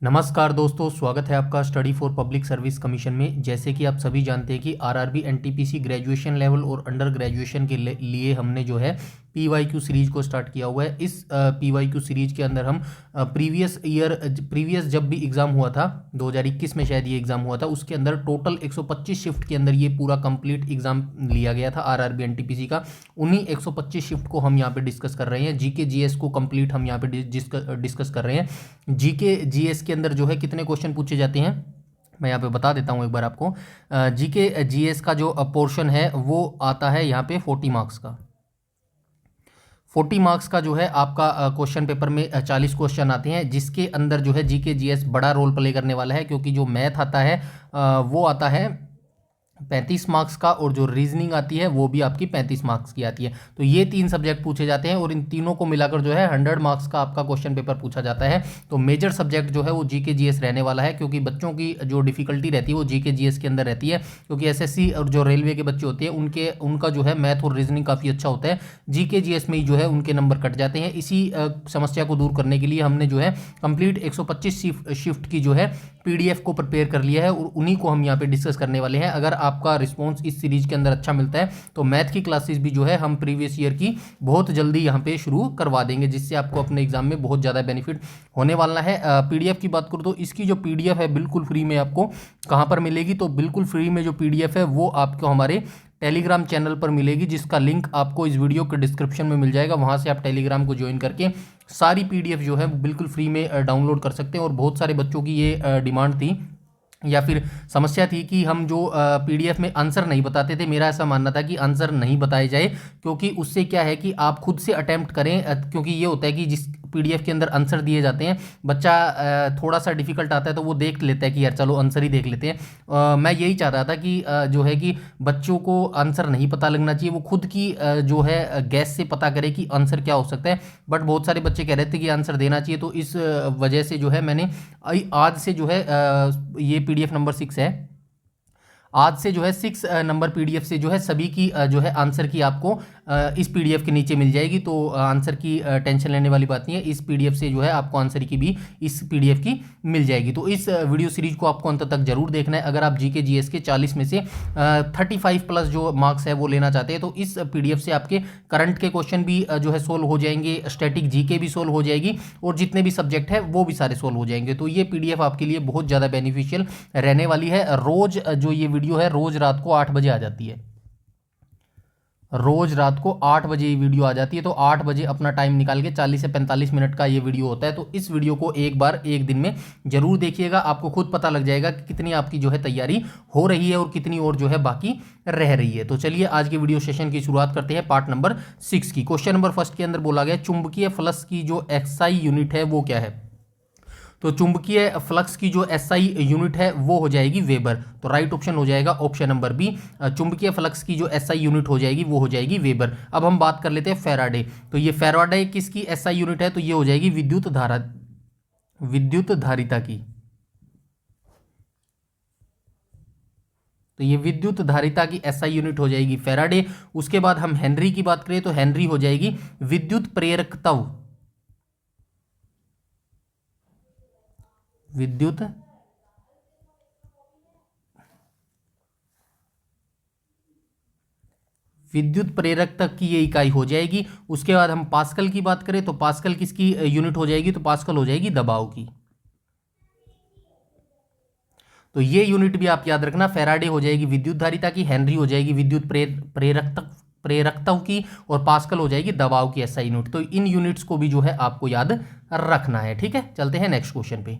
नमस्कार दोस्तों, स्वागत है आपका study for public service commission में। जैसे कि आप सभी जानते हैं कि आरआरबी एनटीपीसी ग्रेजुएशन लेवल और अंडर ग्रेजुएशन के लिए हमने जो है पीवाईक्यू सीरीज को स्टार्ट किया हुआ है। इस पीवाईक्यू सीरीज के अंदर हम प्रीवियस जब भी एग्ज़ाम हुआ था 2021 में शायद ये एग्ज़ाम हुआ था, उसके अंदर टोटल 125 शिफ्ट के अंदर ये पूरा कंप्लीट एग्ज़ाम लिया गया था आरआरबी एनटीपीसी का। उन्हीं 125 शिफ्ट को हम यहाँ पे डिस्कस कर रहे हैं। जीके जीएस को कंप्लीट हम यहाँ पे डिस्कस कर रहे हैं। जीके जीएस के अंदर जो है कितने क्वेश्चन पूछे जाते हैं मैं यहाँ पे बता देता हूँ एक बार आपको। जीके जीएस का जो पोर्शन है वो आता है यहाँ पे 40 मार्क्स का। 40 मार्क्स का जो है आपका क्वेश्चन पेपर में 40 क्वेश्चन आते हैं, जिसके अंदर जो है जीके जीएस बड़ा रोल प्ले करने वाला है, क्योंकि जो मैथ आता है वो आता है 35 मार्क्स का, और जो रीजनिंग आती है वो भी आपकी 35 मार्क्स की आती है। तो ये तीन सब्जेक्ट पूछे जाते हैं और इन तीनों को मिलाकर जो है 100 मार्क्स का आपका क्वेश्चन पेपर पूछा जाता है। तो मेजर सब्जेक्ट जो है वो जीके जीएस रहने वाला है, क्योंकि बच्चों की जो डिफिकल्टी रहती है वो जीके जीएस के अंदर रहती है, क्योंकि एसएससी और जो रेलवे के बच्चे होते हैं उनका जो है मैथ और रीजनिंग काफ़ी अच्छा होता है। जीके जीएस में ही जो है उनके नंबर कट जाते हैं। इसी समस्या को दूर करने के लिए हमने जो है कंप्लीट 125 शिफ्ट की जो है पीडीएफ को प्रिपेयर कर लिया है, और उन्हीं को हम यहाँ पे डिस्कस करने वाले हैं। अगर आपका रिस्पांस इस सीरीज के अंदर अच्छा मिलता है तो मैथ की क्लासेस भी जो है हम प्रीवियस ईयर की बहुत जल्दी यहाँ पे शुरू करवा देंगे, जिससे आपको अपने एग्जाम में बहुत ज़्यादा बेनिफिट होने वाला है। पीडीएफ की बात करूँ तो इसकी जो पीडीएफ है बिल्कुल फ्री में आपको कहाँ पर मिलेगी, तो बिल्कुल फ्री में जो पीडीएफ है वो आपको हमारे टेलीग्राम चैनल पर मिलेगी, जिसका लिंक आपको इस वीडियो के डिस्क्रिप्शन में मिल जाएगा। वहाँ से आप टेलीग्राम को ज्वाइन करके सारी पीडीएफ जो है बिल्कुल फ्री में डाउनलोड कर सकते हैं। और बहुत सारे बच्चों की ये डिमांड थी या फिर समस्या थी कि हम जो पीडीएफ में आंसर नहीं बताते थे। मेरा ऐसा मानना था कि आंसर नहीं बताए जाए, क्योंकि उससे क्या है कि आप खुद से अटेम्प्ट करें, क्योंकि ये होता है कि जिस पीडीएफ के अंदर आंसर दिए जाते हैं बच्चा थोड़ा सा डिफिकल्ट आता है तो वो देख लेता है कि यार चलो आंसर ही देख लेते हैं। मैं यही चाह रहा था कि जो है कि बच्चों को आंसर नहीं पता लगना चाहिए, वो खुद की जो है गैस से पता करे कि आंसर क्या हो सकता है। बट बहुत सारे बच्चे कह रहे थे कि आंसर देना चाहिए, तो इस वजह से जो है मैंने आज से जो है ये पीडीएफ नंबर 6 है। आज से जो है 6 नंबर पीडीएफ से जो है सभी की जो है आंसर की आपको इस पीडीएफ के नीचे मिल जाएगी। तो आंसर की टेंशन लेने वाली बात नहीं है। इस पीडीएफ से जो है आपको आंसर की भी इस पीडीएफ की मिल जाएगी। तो इस वीडियो सीरीज को आपको अंत तक जरूर देखना है। अगर आप जीके जीएस के 40 में से 35 प्लस जो मार्क्स है वो लेना चाहते हैं, तो इस पीडीएफ से आपके करंट के क्वेश्चन भी जो है सोल्व हो जाएंगे, स्टैटिक जीके भी सोल्व हो जाएगी, और जितने भी सब्जेक्ट है वो भी सारे सोल्व हो जाएंगे। तो ये पीडीएफ आपके लिए बहुत ज़्यादा बेनिफिशियल रहने वाली है। रोज जो ये वीडियो है रोज रात को 8 बजे आ जाती है। रोज रात को 8 बजे ये वीडियो आ जाती है। तो 8 बजे अपना टाइम निकाल के 40 से 45 मिनट का ये वीडियो होता है। तो इस वीडियो को एक बार एक दिन में जरूर देखिएगा, आपको खुद पता लग जाएगा कि कितनी आपकी जो है तैयारी हो रही है और कितनी और जो है बाकी रह रही है। तो चलिए आज के वीडियो सेशन की शुरुआत करते हैं पार्ट नंबर 6 की। क्वेश्चन नंबर फर्स्ट के अंदर बोला गया चुंबकीय फ्लक्स की जो एक्सआई यूनिट है वो क्या है। तो चुंबकीय फ्लक्स की जो एसआई यूनिट है वो हो जाएगी वेबर। तो राइट ऑप्शन हो जाएगा ऑप्शन नंबर बी। चुंबकीय फ्लक्स की जो एसआई यूनिट हो जाएगी वो हो जाएगी वेबर। अब हम बात कर लेते हैं फैराडे। तो ये फैराडे किसकी एसआई यूनिट है, तो ये हो जाएगी विद्युत धारिता की। तो ये विद्युत धारिता की एसआई यूनिट हो जाएगी फैराडे। उसके बाद हम हेनरी की बात करें तो हेनरी हो जाएगी विद्युत प्रेरकत्व। विद्युत विद्युत प्रेरक तक की ये इकाई हो जाएगी। उसके बाद हम पास्कल की बात करें तो पास्कल किसकी यूनिट हो जाएगी, तो पास्कल हो जाएगी दबाव की। तो ये यूनिट भी आप याद रखना, फैराडे हो जाएगी विद्युत धारिता की, हेनरी हो जाएगी विद्युत प्रेरकत्व की, और पास्कल हो जाएगी दबाव की एसआई यूनिट। तो इन यूनिट्स को भी जो है आपको याद रखना है। ठीक है, चलते हैं नेक्स्ट क्वेश्चन पे।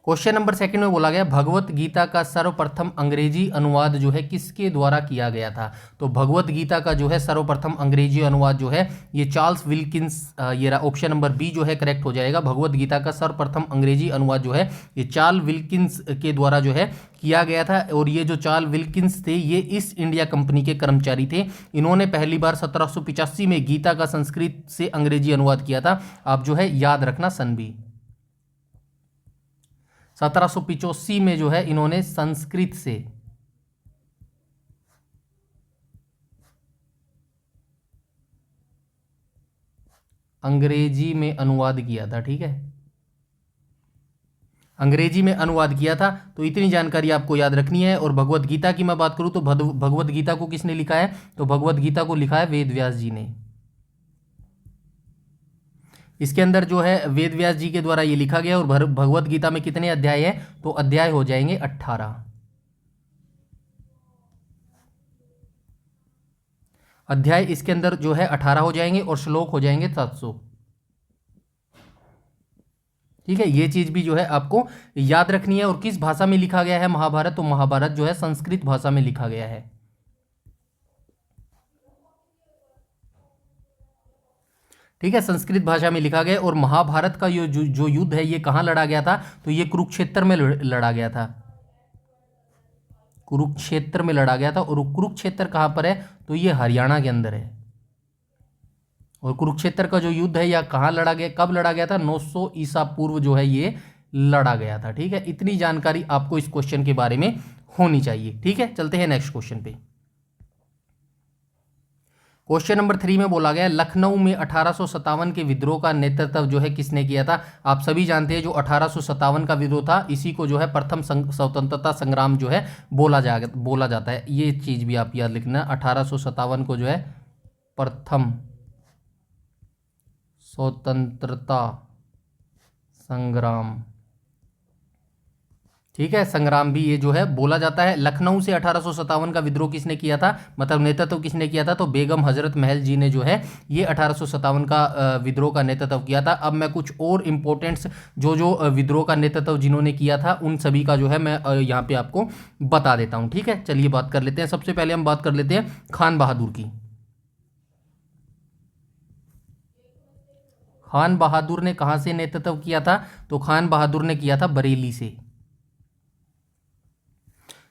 क्वेश्चन नंबर सेकंड में बोला गया भगवत गीता का सर्वप्रथम अंग्रेजी अनुवाद जो है किसके द्वारा किया गया था। तो भगवत गीता का जो है सर्वप्रथम अंग्रेजी अनुवाद जो है ये चार्ल्स विल्किंस, ये ऑप्शन नंबर बी जो है करेक्ट हो जाएगा। भगवत गीता का सर्वप्रथम अंग्रेजी अनुवाद जो है ये चार्ल्स विल्किंस के द्वारा जो है किया गया था। और ये जो चार्ल्स विल्किंस थे ये ईस्ट इंडिया कंपनी के कर्मचारी थे। इन्होंने पहली बार 1785 में गीता का संस्कृत से अंग्रेजी अनुवाद किया था। आप जो है याद रखना सन भी। 1785 में जो है इन्होंने संस्कृत से अंग्रेजी में अनुवाद किया था। ठीक है, अंग्रेजी में अनुवाद किया था। तो इतनी जानकारी आपको याद रखनी है। और भगवत गीता की मैं बात करूं तो भगवत गीता को किसने लिखा है? तो भगवत गीता को लिखा है वेद व्यास जी ने। इसके अंदर जो है वेद व्यास जी के द्वारा ये लिखा गया। और भगवत गीता में कितने अध्याय हैं? तो अध्याय हो जाएंगे 18। अध्याय इसके अंदर जो है 18 हो जाएंगे और श्लोक हो जाएंगे 700। ठीक है, ये चीज भी जो है आपको याद रखनी है। और किस भाषा में लिखा गया है महाभारत? तो महाभारत जो है संस्कृत भाषा में लिखा गया है। ठीक है, संस्कृत भाषा में लिखा गया। और महाभारत का ये जो युद्ध है ये कहाँ लड़ा गया था? तो ये कुरुक्षेत्र में लड़ा गया था। कुरुक्षेत्र में लड़ा गया था। और कुरुक्षेत्र कहाँ पर है? तो ये हरियाणा के अंदर है। और कुरुक्षेत्र का जो युद्ध है या कहाँ लड़ा गया, कब लड़ा गया था? 900 ईसा पूर्व जो है ये लड़ा गया था। ठीक है, इतनी जानकारी आपको इस क्वेश्चन के बारे में होनी चाहिए। ठीक है, चलते हैं नेक्स्ट क्वेश्चन पे। क्वेश्चन नंबर 3 में बोला गया लखनऊ में 1857 के विद्रोह का नेतृत्व जो है किसने किया था? आप सभी जानते हैं जो 1857 का विद्रोह था इसी को जो है प्रथम स्वतंत्रता संग्राम जो है बोला जाता है। ये चीज भी आप याद लिखना, 1857 को जो है प्रथम स्वतंत्रता संग्राम। ठीक है, संग्राम भी ये जो है बोला जाता है। लखनऊ से 1857 का विद्रोह किसने किया था, मतलब नेतृत्व किसने किया था? तो बेगम हजरत महल जी ने जो है ये 1857 का विद्रोह का नेतृत्व किया था। अब मैं कुछ और इम्पोर्टेंट्स जो विद्रोह का नेतृत्व जिन्होंने किया था उन सभी का जो है मैं यहाँ पे आपको बता देता हूँ। ठीक है, चलिए बात कर लेते हैं। सबसे पहले हम बात कर लेते हैं खान बहादुर की। खान बहादुर ने कहाँ से नेतृत्व किया था? तो खान बहादुर ने किया था बरेली से।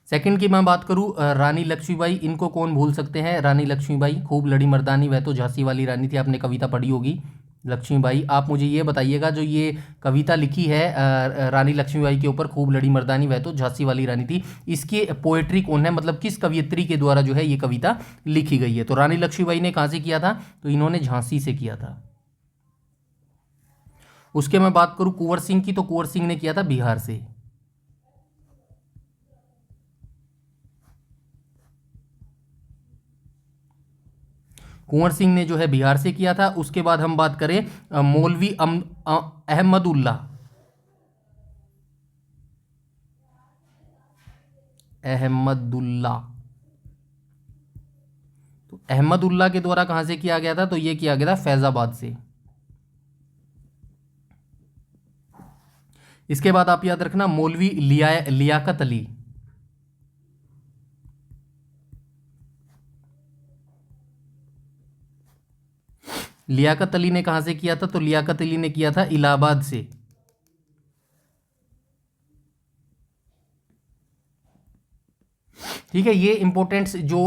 सेकंड की मैं बात करूं रानी लक्ष्मीबाई, इनको कौन भूल सकते हैं? रानी लक्ष्मीबाई खूब लड़ी मर्दानी, वह तो झांसी वाली रानी थी, आपने कविता पढ़ी होगी लक्ष्मीबाई। आप मुझे ये बताइएगा जो ये कविता लिखी है रानी लक्ष्मीबाई के ऊपर, खूब लड़ी मर्दानी वह तो झांसी वाली रानी थी, इसकी पोएट्री कौन है, मतलब किस कवियत्री के द्वारा जो है ये कविता लिखी गई है? तो रानी लक्ष्मीबाई ने कहाँ से किया था? तो इन्होंने झांसी से किया था। उसके मैं बात करूं कुंवर सिंह की, तो कुंवर सिंह ने किया था बिहार से। कुंवर सिंह ने जो है बिहार से किया था। उसके बाद हम बात करें मौलवी अहमदुल्ला। अहमदुल्ला, तो अहमदुल्ला के द्वारा कहां से किया गया था? तो ये किया गया था फैजाबाद से। इसके बाद आप याद रखना मौलवी लियाकत अली। लियाकत अली ने कहां से किया था? तो लियाकत अली ने किया था इलाहाबाद से। ठीक है, ये इंपॉर्टेंट्स जो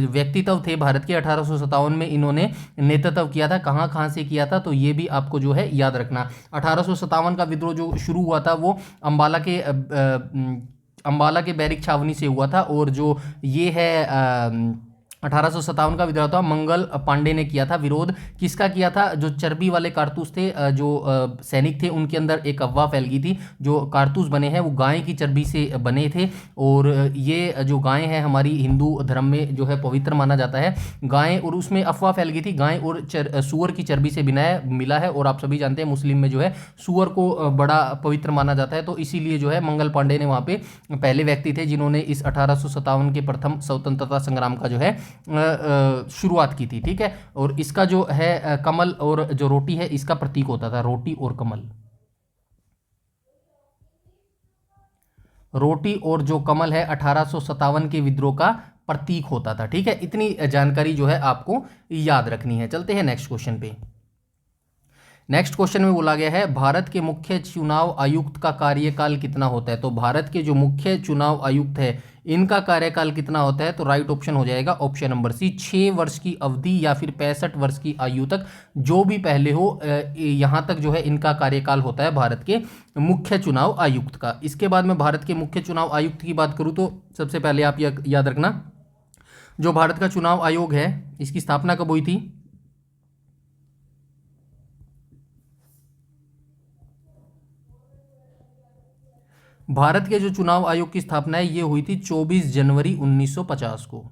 व्यक्तित्व थे भारत के 1857 में इन्होंने नेतृत्व किया था, कहाँ कहाँ से किया था? तो ये भी आपको जो है याद रखना। 1857 का विद्रोह जो शुरू हुआ था वो अंबाला के बैरिक छावनी से हुआ था। और जो ये है 1857 का विद्रोह था मंगल पांडे ने किया था। विरोध किसका किया था? जो चर्बी वाले कारतूस थे, जो सैनिक थे, उनके अंदर एक अफवाह फैल गई थी जो कारतूस बने हैं वो गाय की चर्बी से बने थे। और ये जो गाय है हमारी हिंदू धर्म में जो है पवित्र माना जाता है गाय, और उसमें अफवाह फैल गई थी गाय और सूअर की चर्बी से मिला है। और आप सभी जानते हैं मुस्लिम में जो है सूअर को बड़ा पवित्र माना जाता है। तो इसीलिए जो है मंगल पांडे ने वहाँ पे पहले व्यक्ति थे जिन्होंने इस 1857 के प्रथम स्वतंत्रता संग्राम का जो है शुरुआत की थी। ठीक है, और इसका जो है कमल और जो रोटी है इसका प्रतीक होता था, रोटी और कमल। रोटी और जो कमल है 1857 के विद्रोह का प्रतीक होता था। ठीक है, इतनी जानकारी जो है आपको याद रखनी है। चलते हैं नेक्स्ट क्वेश्चन पे। नेक्स्ट क्वेश्चन में बोला गया है भारत के मुख्य चुनाव आयुक्त का कार्यकाल कितना होता है? तो भारत के जो मुख्य चुनाव आयुक्त है इनका कार्यकाल कितना होता है? तो राइट ऑप्शन हो जाएगा ऑप्शन नंबर सी, 6 वर्ष की अवधि या फिर 65 वर्ष की आयु तक, जो भी पहले हो यहाँ तक जो है इनका कार्यकाल होता है भारत के मुख्य चुनाव आयुक्त का। इसके बाद में भारत के मुख्य चुनाव आयुक्त की बात करूँ तो सबसे पहले आप याद रखना जो भारत का चुनाव आयोग है इसकी स्थापना कब हुई थी? भारत के जो चुनाव आयोग की स्थापना है ये हुई थी 24 जनवरी 1950 को।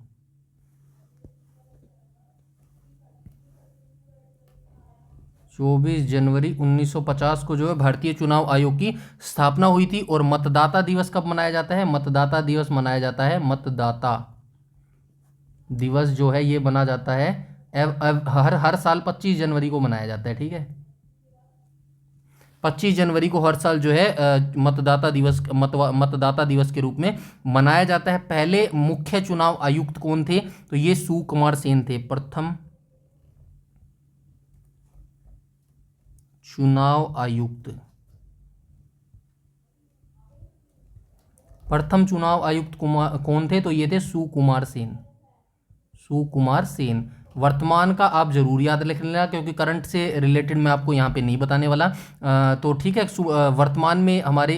24 जनवरी 1950 को जो है भारतीय चुनाव आयोग की स्थापना हुई थी। और मतदाता दिवस कब मनाया जाता है? मतदाता दिवस मनाया जाता है, मतदाता दिवस जो है ये मना जाता है हर हर साल 25 जनवरी को मनाया जाता है। ठीक है, 25 जनवरी को हर साल जो है मतदाता दिवस के रूप में मनाया जाता है। पहले मुख्य चुनाव आयुक्त कौन थे? तो ये सुकुमार सेन थे, प्रथम चुनाव आयुक्त। प्रथम चुनाव आयुक्त कौन थे? तो ये थे सुकुमार सेन, सुकुमार सेन। वर्तमान का आप जरूर याद रख लेना क्योंकि करंट से रिलेटेड मैं आपको यहाँ पे नहीं बताने वाला। तो ठीक है, वर्तमान में हमारे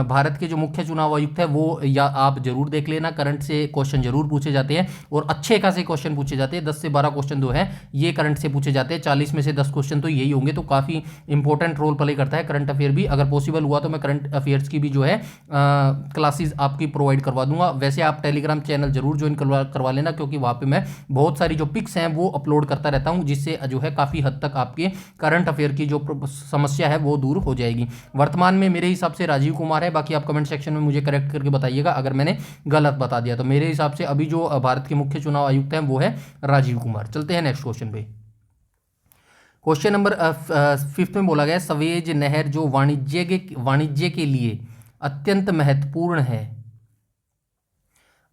भारत के जो मुख्य चुनाव आयुक्त है वो या आप जरूर देख लेना। करंट से क्वेश्चन जरूर पूछे जाते हैं और अच्छे खासे क्वेश्चन पूछे जाते हैं। 10 से 12 क्वेश्चन जो है ये करंट से पूछे जाते हैं। 40 में से 10 क्वेश्चन तो यही होंगे, तो काफ़ी इंपॉर्टेंट रोल प्ले करता है करंट अफेयर भी। अगर पॉसिबल हुआ तो मैं करंट अफेयर्स की भी जो है क्लासेस आपकी प्रोवाइड करवा दूंगा। वैसे आप टेलीग्राम चैनल जरूर ज्वाइन करवा लेना क्योंकि वहाँ पे मैं बहुत सारी जो पिक्स हैं वो अपलोड करता रहता हूँ, जिससे जो है काफ़ी हद तक आपके करंट अफेयर की जो समस्या है वो दूर हो जाएगी। वर्तमान में मेरे हिसाब से राजीव कुमार है, बाकी आप कमेंट सेक्शन में मुझे करेक्ट करके बताइएगा अगर मैंने गलत बता दिया। तो मेरे हिसाब से अभी जो भारत के मुख्य चुनाव आयुक्त हैं वो है राजीव कुमार। चलते हैं नेक्स्ट क्वेश्चन पे। क्वेश्चन नंबर 5 में बोला गया सवेज नहर जो वाणिज्य के लिए अत्यंत महत्वपूर्ण है,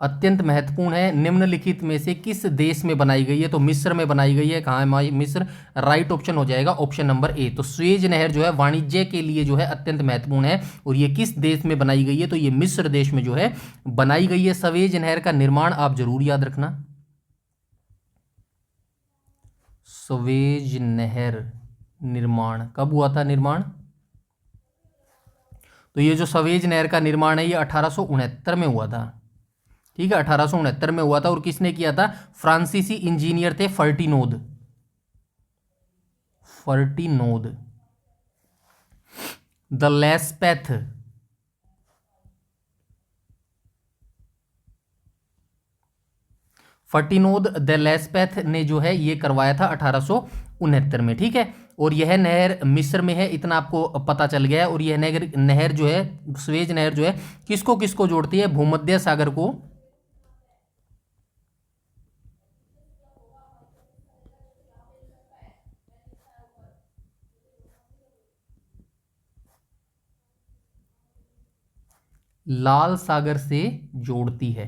अत्यंत महत्वपूर्ण है, निम्नलिखित में से किस देश में बनाई गई है? तो मिस्र में बनाई गई है। कहाँ है मिस्र? राइट ऑप्शन हो जाएगा ऑप्शन नंबर ए। तो स्वेज नहर जो है वाणिज्य के लिए जो है अत्यंत महत्वपूर्ण है और ये किस देश में बनाई गई है? तो ये मिस्र देश में जो है बनाई गई है। सवेज नहर का निर्माण आप जरूर याद रखना, सवेज नहर निर्माण कब हुआ था? निर्माण तो ये जो सवेज नहर का निर्माण है ये 1869 में हुआ था। ठीक है, 1869 में हुआ था। और किसने किया था? फ्रांसीसी इंजीनियर थे फर्टिनोद, फर्टिनोद। द लेस्पेथ फर्टिनोद द लेस्पेथ ने जो है ये करवाया था 1869 में। ठीक है, और यह नहर मिस्र में है, इतना आपको पता चल गया है। और यह नहर जो है स्वेज नहर जो है किसको किसको जोड़ती है? भूमध्य सागर को लाल सागर से जोड़ती है।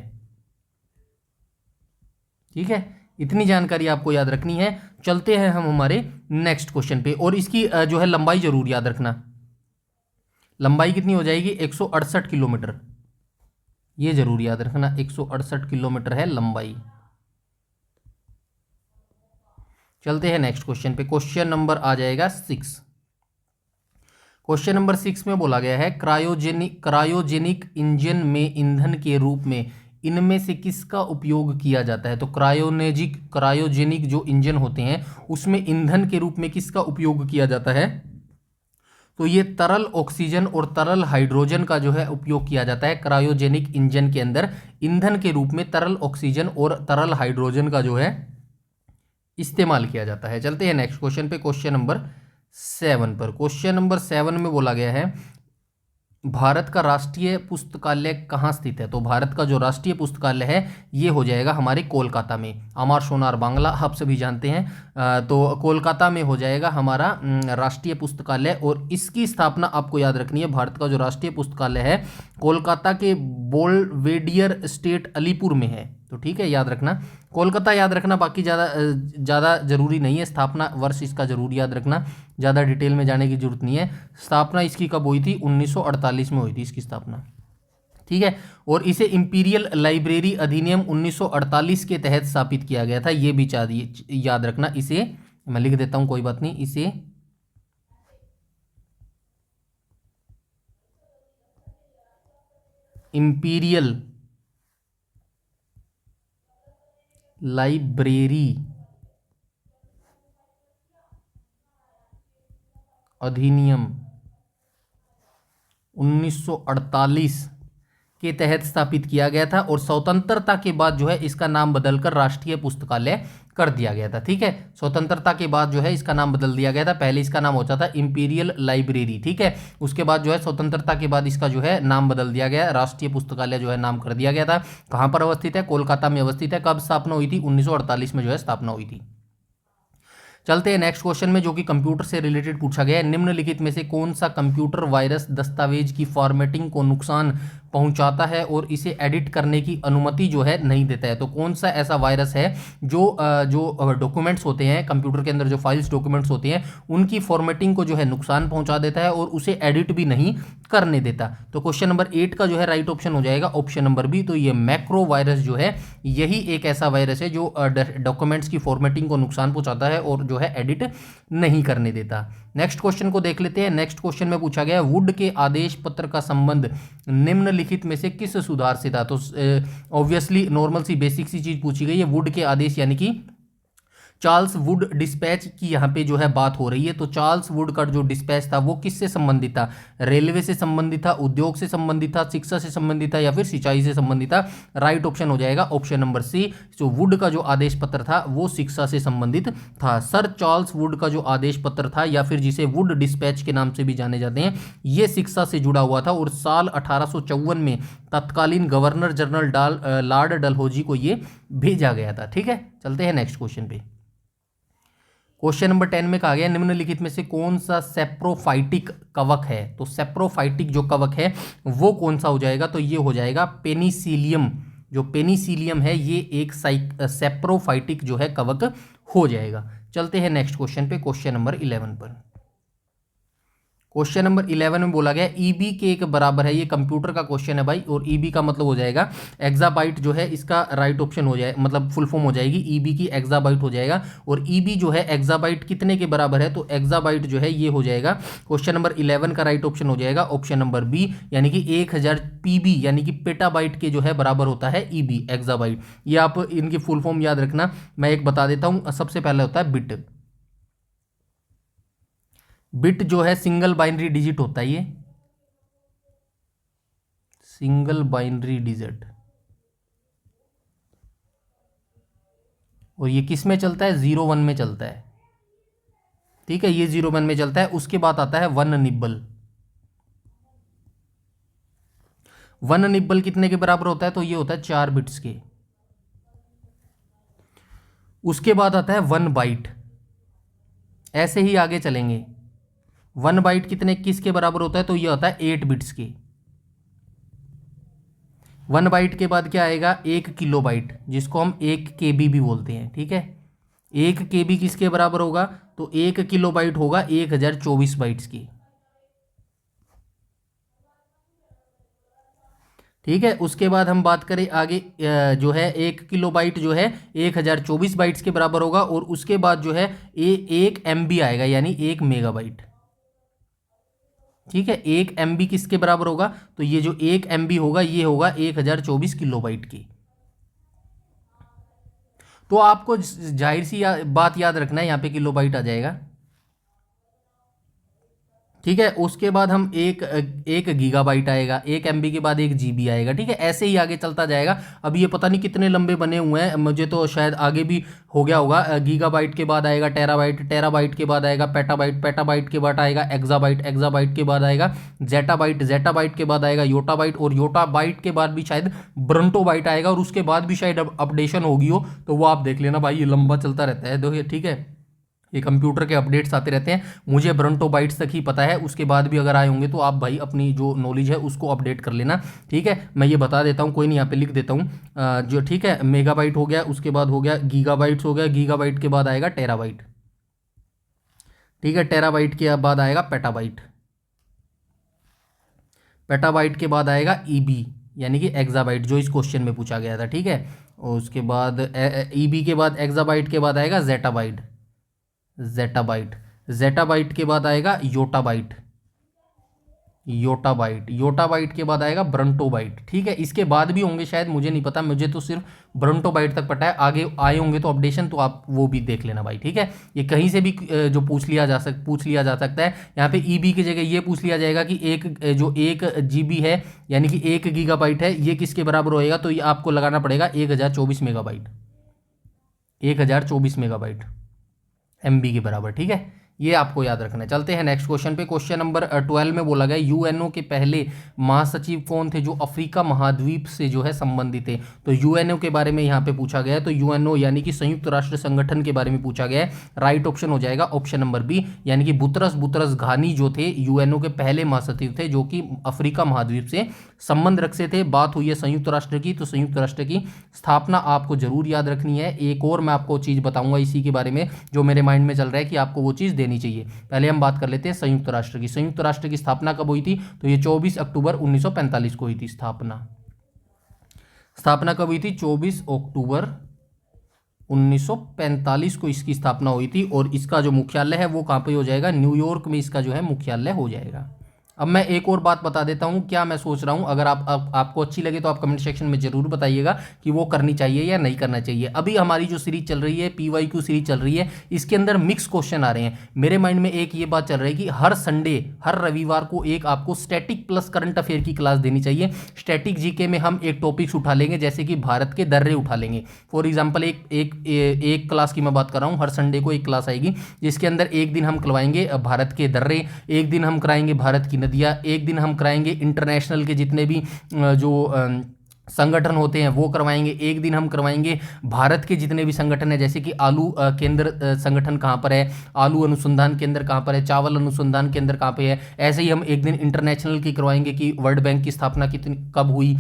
ठीक है, इतनी जानकारी आपको याद रखनी है। चलते हैं हम हमारे नेक्स्ट क्वेश्चन पे और इसकी जो है लंबाई जरूर याद रखना। लंबाई कितनी हो जाएगी? 168 किलोमीटर, ये जरूर याद रखना, 168 किलोमीटर है लंबाई। चलते हैं नेक्स्ट क्वेश्चन पे। क्वेश्चन नंबर आ जाएगा 6। क्वेश्चन नंबर 6 में बोला गया है क्रायोजेनिक इंजन में ईंधन के रूप में इनमें से किसका उपयोग किया जाता है? तो क्रायोजेनिक जो इंजन होते हैं उसमें ईंधन के रूप में किसका उपयोग किया जाता है? तो ये तरल ऑक्सीजन और तरल हाइड्रोजन का जो है उपयोग किया जाता है। क्रायोजेनिक इंजन के अंदर ईंधन के रूप में तरल ऑक्सीजन और तरल हाइड्रोजन का जो है इस्तेमाल किया जाता है। चलते हैं नेक्स्ट क्वेश्चन पे, क्वेश्चन नंबर 7 पर। क्वेश्चन नंबर 7 में बोला गया है भारत का राष्ट्रीय पुस्तकालय कहाँ स्थित है? तो भारत का जो राष्ट्रीय पुस्तकालय है ये हो जाएगा हमारे कोलकाता में। अमर सोनार बांग्ला आप सभी जानते हैं, तो कोलकाता में हो जाएगा हमारा राष्ट्रीय पुस्तकालय। और इसकी स्थापना आपको याद रखनी है। भारत का जो राष्ट्रीय पुस्तकालय है कोलकाता के बोल्वेडियर स्टेट अलीपुर में है। तो ठीक है, याद रखना, कोलकाता याद रखना, बाकी ज़्यादा जरूरी नहीं है। स्थापना वर्ष इसका जरूर याद रखना, ज़्यादा डिटेल में जाने की जरूरत नहीं है। स्थापना इसकी कब हुई थी? 1948 में हुई थी इसकी स्थापना। ठीक है, और इसे इंपीरियल लाइब्रेरी अधिनियम 1948 के तहत स्थापित किया गया था। ये भी याद रखना। इसे मैं लिख देता हूँ, कोई बात नहीं। इसे इंपीरियल लाइब्रेरी अधिनियम 1948 के तहत स्थापित किया गया था और स्वतंत्रता के बाद जो है इसका नाम बदलकर राष्ट्रीय पुस्तकालय कर दिया गया था। ठीक है, स्वतंत्रता के बाद जो है इसका नाम बदल दिया गया था। पहले इसका नाम होता था इंपीरियल लाइब्रेरी। ठीक है, उसके बाद जो है स्वतंत्रता के बाद इसका जो है नाम बदल दिया गया, राष्ट्रीय पुस्तकालय जो है नाम कर दिया गया था। कहाँ पर अवस्थित है? कोलकाता में अवस्थित है। कब स्थापना हुई थी? 1948 में जो है स्थापना हुई थी। चलते हैं नेक्स्ट क्वेश्चन में, जो कि कंप्यूटर से रिलेटेड पूछा गया है। निम्नलिखित में से कौन सा कंप्यूटर वायरस दस्तावेज की फॉर्मेटिंग को नुकसान पहुंचाता है और इसे एडिट करने की अनुमति जो है नहीं देता है? तो कौन सा ऐसा वायरस है जो डॉक्यूमेंट्स होते हैं कंप्यूटर के अंदर, जो फाइल्स डॉक्यूमेंट्स होते हैं, उनकी फॉर्मेटिंग को जो है नुकसान पहुंचा देता है और उसे एडिट भी नहीं करने देता? तो क्वेश्चन नंबर 8 का जो है राइट ऑप्शन हो जाएगा ऑप्शन नंबर बी। तो ये मैक्रो वायरस जो है, यही एक ऐसा वायरस है जो डॉक्यूमेंट्स की फॉर्मेटिंग को नुकसान पहुंचाता है और जो है एडिट नहीं करने देता। नेक्स्ट क्वेश्चन को देख लेते हैं। नेक्स्ट क्वेश्चन में पूछा गया वुड के आदेश पत्र का संबंध निम्नलिखित में से किस सुधार से था? तो ऑब्वियसली नॉर्मल सी बेसिक सी चीज पूछी गई है। वुड के आदेश यानी कि चार्ल्स वुड डिस्पैच की यहाँ पे जो है बात हो रही है। तो चार्ल्स वुड का जो डिस्पैच था वो किससे संबंधित था? रेलवे से संबंधित था, उद्योग से संबंधित था, शिक्षा से संबंधित था या फिर सिंचाई से संबंधित था? राइट ऑप्शन हो जाएगा ऑप्शन नंबर सी। जो वुड का जो आदेश पत्र था वो शिक्षा से संबंधित था। सर चार्ल्स वुड का जो आदेश पत्र था या फिर जिसे वुड डिस्पैच के नाम से भी जाने जाते हैं, ये शिक्षा से जुड़ा हुआ था और साल 1854 में तत्कालीन गवर्नर जनरल लॉर्ड डलहौजी को ये भेजा गया था। ठीक है, चलते हैं नेक्स्ट क्वेश्चन पे। क्वेश्चन नंबर 10 में कहा गया निम्नलिखित में से कौन सा सेप्रोफाइटिक कवक है? तो सेप्रोफाइटिक जो कवक है वो कौन सा हो जाएगा? तो ये हो जाएगा पेनिसिलियम। जो पेनिसिलियम है ये एक सेप्रोफाइटिक जो है कवक हो जाएगा। चलते हैं नेक्स्ट क्वेश्चन पे, क्वेश्चन नंबर 11 पर। क्वेश्चन नंबर 11 में बोला गया ईबी के एक बराबर है। ये कंप्यूटर का क्वेश्चन है भाई, और ईबी का मतलब हो जाएगा एक्साबाइट जो है, इसका राइट ऑप्शन हो जाए, मतलब फुल फॉर्म हो जाएगी ईबी की एक्साबाइट हो जाएगा। और ईबी जो है एक्साबाइट कितने के बराबर है? तो एक्साबाइट जो है ये हो जाएगा क्वेश्चन नंबर 11 का राइट ऑप्शन हो जाएगा ऑप्शन नंबर बी, यानी कि 1000 पीबी यानी कि पेटाबाइट के जो है बराबर होता है ईबी एक्साबाइट। ये आप इनकी फुल फॉर्म याद रखना, मैं एक बता देता हूँ। सबसे पहले होता है बिट। बिट जो है सिंगल बाइनरी डिजिट होता है, ये सिंगल बाइनरी डिजिट, और ये किस में चलता है? 0 1 में चलता है। ठीक है, ये 0 1 में चलता है। उसके बाद आता है वन निब्बल। वन निब्बल कितने के बराबर होता है? तो ये होता है 4 बिट्स के। उसके बाद आता है वन बाइट। ऐसे ही आगे चलेंगे। वन बाइट कितने किसके बराबर होता है? तो ये होता है 8 बिट्स के। वन बाइट के बाद क्या आएगा? 1 किलोबाइट, जिसको हम 1 केबी भी बोलते हैं। ठीक है, 1 केबी किसके बराबर होगा? तो 1 किलोबाइट होगा 1024 बाइट्स की। ठीक है, उसके बाद हम बात करें आगे, जो है 1 किलोबाइट जो है 1024 बाइट्स के बराबर होगा। और उसके बाद जो है 1 MB आएगा, यानी 1 मेगाबाइट। ठीक है, 1 MB किसके बराबर होगा? तो ये जो 1 MB होगा ये होगा 1024 किलोबाइट की। तो आपको जाहिर सी बात याद रखना है, यहाँ पे किलोबाइट आ जाएगा। ठीक है, उसके बाद हम एक गीगाबाइट आएगा, 1 MB के बाद 1 GB आएगा। ठीक है, ऐसे ही आगे चलता जाएगा। अब ये पता नहीं कितने लंबे बने हुए हैं, मुझे तो शायद आगे भी हो गया होगा। गीगाबाइट के बाद आएगा टेराबाइट, टेराबाइट के बाद आएगा पेटाबाइट, पेटाबाइट के बाद आएगा एक्साबाइट, एक्साबाइट के बाद आएगा जेटाबाइट, जेटाबाइट के बाद आएगा योटाबाइट, और योटाबाइट के बाद भी शायद ब्रंटोबाइट आएगा, और उसके बाद भी शायद अपडेशन होगी हो, तो वो आप देख लेना भाई, ये लंबा चलता रहता है। देखिए, ठीक है, ये कंप्यूटर के अपडेट्स आते रहते हैं। मुझे ब्रंटो बाइट्स तक ही पता है, उसके बाद भी अगर आए होंगे तो आप भाई अपनी जो नॉलेज है उसको अपडेट कर लेना। ठीक है, मैं ये बता देता हूँ, कोई नहीं, यहाँ पे लिख देता हूँ जो। ठीक है, मेगाबाइट हो गया, उसके बाद हो गया गीगाबाइट्स हो गया, गीगाबाइट के बाद आएगा टेराबाइट। ठीक है, टेराबाइट के बाद आएगा पेटाबाइट, पेटाबाइट के बाद आएगा ईबी यानी कि एक्साबाइट, जो इस क्वेश्चन में पूछा गया था। ठीक है, और उसके बाद ईबी के बाद एक्साबाइट के बाद आएगा जेटाबाइट, जेटाबाइट, जेटाबाइट के बाद आएगा योटाबाइट, योटाबाइट, योटाबाइट के बाद आएगा ब्रंटोबाइट। ठीक है, इसके बाद भी होंगे शायद, मुझे नहीं पता, मुझे तो सिर्फ ब्रंटोबाइट तक पता है, आगे आए होंगे तो अपडेशन, तो आप वो भी देख लेना भाई। ठीक है, ये कहीं से भी जो पूछ लिया जा सकता है। यहाँ पे ईबी की जगह ये पूछ लिया जाएगा कि जो 1 GB है यानी कि 1 GB है, ये किसके बराबर होएगा, तो ये आपको लगाना पड़ेगा 1024 MB, 1024 MB MB के बराबर। ठीक है, ये आपको याद रखना है। चलते हैं नेक्स्ट क्वेश्चन पे। क्वेश्चन नंबर 12 में बोला गया यूएनओ के पहले महासचिव कौन थे जो अफ्रीका महाद्वीप से जो है संबंधित थे। तो यूएनओ के बारे में यहाँ पे पूछा गया है, तो यूएनओ यानी कि संयुक्त राष्ट्र संगठन के बारे में पूछा गया है। राइट ऑप्शन हो जाएगा ऑप्शन नंबर बी, यानी कि बुतरस घानी जो थे यूएनओ के पहले महासचिव थे जो कि अफ्रीका महाद्वीप से संबंध रखते थे। बात हुई है संयुक्त राष्ट्र की, तो संयुक्त राष्ट्र की स्थापना आपको जरूर याद रखनी है। एक और मैं आपको चीज़ बताऊंगा इसी के बारे में जो मेरे माइंड में चल रहा है कि आपको वो चीज़ देनी चाहिए। पहले हम बात कर लेते हैं संयुक्त राष्ट्र की। संयुक्त राष्ट्र की स्थापना कब हुई थी, तो ये 24 अक्टूबर 1945 को हुई थी स्थापना। स्थापना कब हुई थी, 24 अक्टूबर 1945 को इसकी स्थापना हुई थी। और इसका जो मुख्यालय है वो कहाँ पे हो जाएगा, न्यूयॉर्क में इसका जो है मुख्यालय हो जाएगा। अब मैं एक और बात बता देता हूं क्या मैं सोच रहा हूं, अगर आपको अच्छी लगे तो आप कमेंट सेक्शन में जरूर बताइएगा कि वो करनी चाहिए या नहीं करना चाहिए। अभी हमारी जो सीरीज चल रही है, PYQ सीरीज चल रही है, इसके अंदर मिक्स क्वेश्चन आ रहे हैं। मेरे माइंड में एक ये बात चल रही है कि हर संडे, हर रविवार को एक आपको स्टैटिक प्लस करंट अफेयर की क्लास देनी चाहिए। स्टैटिक जीके में हम एक टॉपिक्स उठा लेंगे, जैसे कि भारत के दर्रे उठा लेंगे। फॉर एग्जाम्पल एक क्लास की मैं बात कर रहा हूँ, हर संडे को एक क्लास आएगी जिसके अंदर एक दिन हम करवाएंगे भारत के दर्रे, एक दिन हम कराएंगे भारत की नदियाँ, एक दिन हम कराएंगे इंटरनेशनल के जितने भी जो संगठन होते हैं वो करवाएंगे, एक दिन हम करवाएंगे भारत के जितने भी संगठन है, जैसे कि आलू केंद्र संगठन कहाँ पर है, आलू अनुसंधान केंद्र कहाँ पर है, चावल अनुसंधान केंद्र कहाँ पे है। ऐसे ही हम एक दिन इंटरनेशनल की करवाएंगे कि वर्ल्ड बैंक की स्थापना कितनी कब हुई,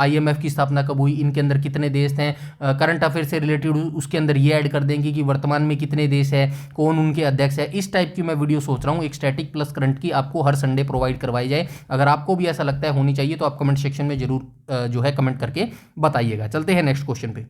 IMF की स्थापना कब हुई, इनके अंदर कितने देश हैं। करंट अफेयर से रिलेटेड उसके अंदर ये ऐड कर देंगे कि वर्तमान में कितने देश है, कौन उनके अध्यक्ष है। इस टाइप की मैं वीडियो सोच रहा हूँ, एक स्टैटिक प्लस करंट की आपको हर संडे प्रोवाइड करवाई जाए। अगर आपको भी ऐसा लगता है होनी चाहिए तो आप कमेंट सेक्शन में जरूर जो है कमेंट करके बताइएगा। चलते हैं नेक्स्ट क्वेश्चन पे।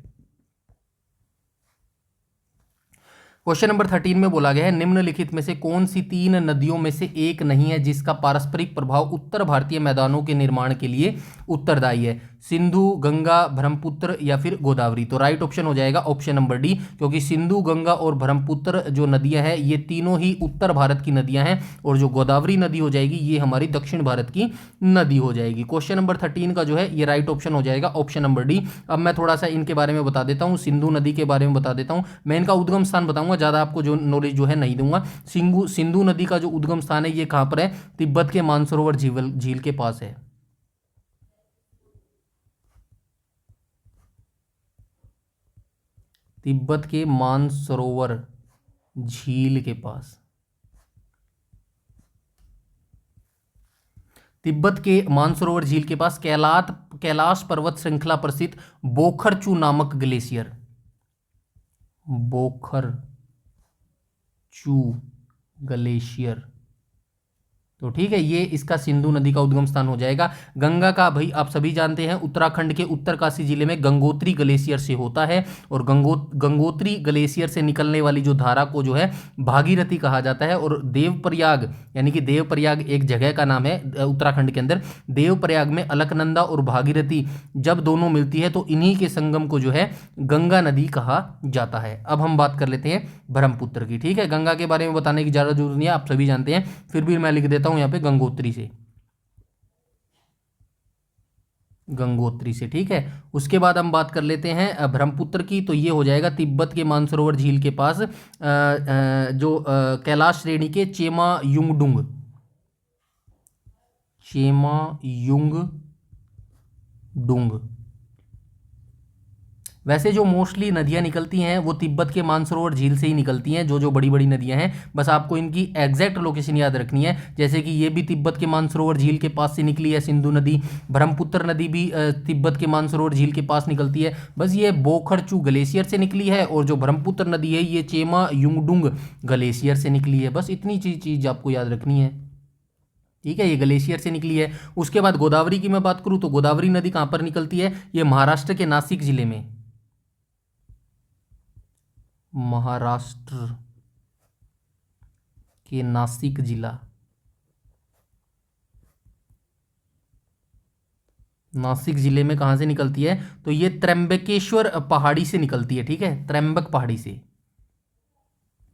क्वेश्चन नंबर 13 में बोला गया है निम्नलिखित में से कौन सी 3 नदियों में से एक नहीं है जिसका पारस्परिक प्रभाव उत्तर भारतीय मैदानों के निर्माण के लिए उत्तरदायी है। सिंधु, गंगा, ब्रह्मपुत्र या फिर गोदावरी। तो राइट ऑप्शन हो जाएगा ऑप्शन नंबर डी, क्योंकि सिंधु, गंगा और ब्रह्मपुत्र जो नदियां हैं ये तीनों ही उत्तर भारत की नदियां हैं, और जो गोदावरी नदी हो जाएगी ये हमारी दक्षिण भारत की नदी हो जाएगी। क्वेश्चन नंबर 13 का जो है ये राइट ऑप्शन हो जाएगा ऑप्शन नंबर डी। अब मैं थोड़ा सा इनके बारे में बता देता हूँ, सिंधु नदी के बारे में बता देता हूँ। मैं इनका उद्गम स्थान बताऊंगा, ज़्यादा आपको जो नॉलेज जो है नहीं दूंगा। सिंधु नदी का जो उद्गम स्थान है ये कहाँ पर है, तिब्बत के मानसरोवर झील के पास है। तिब्बत के मानसरोवर झील के पास, तिब्बत के मानसरोवर झील के पास कैलाश पर्वत श्रृंखला पर स्थित बोखरचू नामक ग्लेशियर, बोखरचू ग्लेशियर, तो ठीक है ये इसका सिंधु नदी का उद्गम स्थान हो जाएगा। गंगा का भाई आप सभी जानते हैं उत्तराखंड के उत्तरकाशी जिले में गंगोत्री ग्लेशियर से होता है, और गंगोत्री ग्लेशियर से निकलने वाली जो धारा को जो है भागीरथी कहा जाता है। और देवप्रयाग, यानी कि देवप्रयाग एक जगह का नाम है उत्तराखंड के अंदर, देवप्रयाग में अलकनंदा और भागीरथी जब दोनों मिलती है तो इन्हीं के संगम को जो है गंगा नदी कहा जाता है। अब हम बात कर लेते हैं ब्रह्मपुत्र की। ठीक है, गंगा के बारे में बताने की ज़्यादा जरूरत नहीं है, आप सभी जानते हैं, फिर भी मैं लिख देता हूं यहां पे गंगोत्री से, गंगोत्री से। ठीक है, उसके बाद हम बात कर लेते हैं ब्रह्मपुत्र की, तो ये हो जाएगा तिब्बत के मानसरोवर झील के पास जो कैलाश श्रेणी के चेमायुंगडुंग। वैसे जो मोस्टली नदियाँ निकलती हैं वो तिब्बत के मानसरोवर झील से ही निकलती हैं, जो बड़ी बड़ी नदियाँ हैं, बस आपको इनकी एग्जैक्ट लोकेशन याद रखनी है। जैसे कि ये भी तिब्बत के मानसरोवर झील के पास से निकली है सिंधु नदी, ब्रह्मपुत्र नदी भी तिब्बत के मानसरोवर झील के पास निकलती है, बस ये बोखरचू ग्लेशियर से निकली है, और जो ब्रह्मपुत्र नदी है ये चेमायुंगडुंग ग्लेशियर से निकली है। बस इतनी चीज़ आपको याद रखनी है। ठीक है, ये ग्लेशियर से निकली है। उसके बाद गोदावरी की मैं बात करूँ तो गोदावरी नदी कहाँ पर निकलती है, ये महाराष्ट्र के नासिक जिले में, महाराष्ट्र के नासिक जिला, नासिक जिले में कहाँ से निकलती है? तो ये त्र्यंबकेश्वर पहाड़ी से निकलती है, ठीक है, त्र्यंबक पहाड़ी से,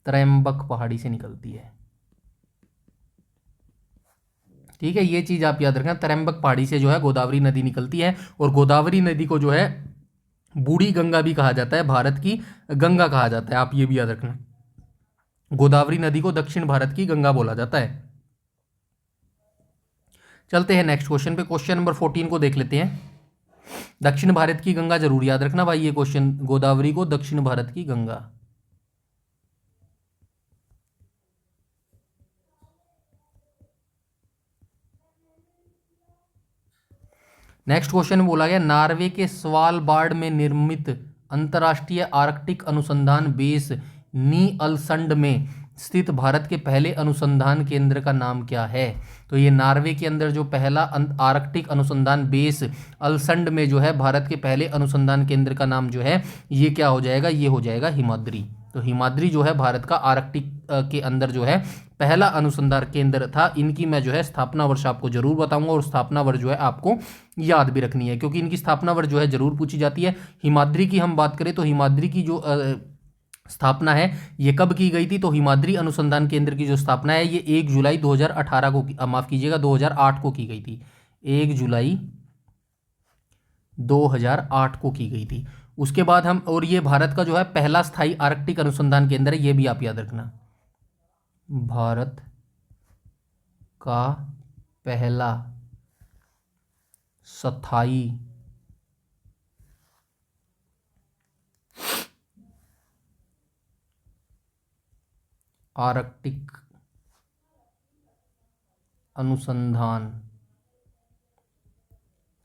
त्र्यंबक पहाड़ी से निकलती है, ठीक है। ये चीज़ आप याद रखना, त्र्यंबक पहाड़ी से जो है गोदावरी नदी निकलती है, और गोदावरी नदी को जो है बूढ़ी गंगा भी कहा जाता है, भारत की गंगा कहा जाता है, आप ये भी याद रखना। गोदावरी नदी को दक्षिण भारत की गंगा बोला जाता है। चलते हैं नेक्स्ट क्वेश्चन पे, क्वेश्चन नंबर 14 को देख लेते हैं। दक्षिण भारत की गंगा जरूर याद रखना भाई, ये क्वेश्चन, गोदावरी को दक्षिण भारत की गंगा। नेक्स्ट क्वेश्चन में बोला गया, नॉर्वे के स्वालबार्ड में निर्मित अंतर्राष्ट्रीय आर्कटिक अनुसंधान बेस नी-अलसंड में स्थित भारत के पहले अनुसंधान केंद्र का नाम क्या है? तो ये नॉर्वे के अंदर जो पहला आर्कटिक अनुसंधान बेस अलसंड में जो है, भारत के पहले अनुसंधान केंद्र का नाम जो है ये क्या हो जाएगा? ये हो जाएगा हिमाद्री। तो हिमाद्री जो है भारत का आर्कटिक के अंदर जो है पहला अनुसंधान केंद्र था। इनकी मैं जो है स्थापना वर्ष आपको जरूर बताऊंगा, और स्थापना वर्ष जो है आपको याद भी रखनी है, क्योंकि इनकी स्थापना वर्ष जो है जरूर पूछी जाती है। हिमाद्री की हम बात करें तो हिमाद्री की जो स्थापना है ये कब की गई थी? तो हिमाद्री अनुसंधान केंद्र की जो स्थापना है ये 1 जुलाई 2018 को, माफ कीजिएगा 2008 को की गई थी, 1 जुलाई 2008 को की गई थी। उसके बाद हम, और ये भारत का जो है पहला स्थायी आर्कटिक अनुसंधान केंद्र है, ये भी आप याद रखना, भारत का पहला स्थायी आर्कटिक अनुसंधान,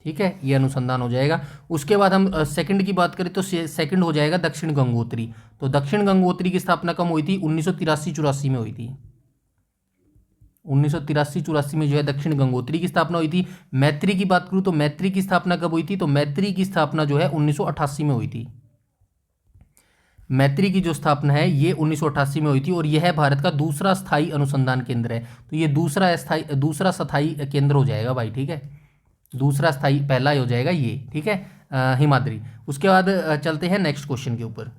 ठीक है, ये अनुसंधान हो जाएगा। उसके बाद हम सेकंड की बात करें तो सेकंड हो जाएगा दक्षिण गंगोत्री। तो दक्षिण गंगोत्री की स्थापना कब हुई थी? 1983-84 में हुई थी, 1983-84 में जो है दक्षिण गंगोत्री की स्थापना हुई थी। मैत्री की बात करूं तो मैत्री की स्थापना कब हुई थी? तो मैत्री की स्थापना जो है 1988 में हुई थी। मैत्री की जो स्थापना है ये 1988 में हुई थी, और यह है भारत का दूसरा स्थायी अनुसंधान केंद्र है। तो ये दूसरा स्थायी केंद्र हो जाएगा भाई, ठीक है, दूसरा स्थायी, पहला हो जाएगा ये, ठीक है, हिमाद्री। उसके बाद चलते हैं नेक्स्ट क्वेश्चन के ऊपर,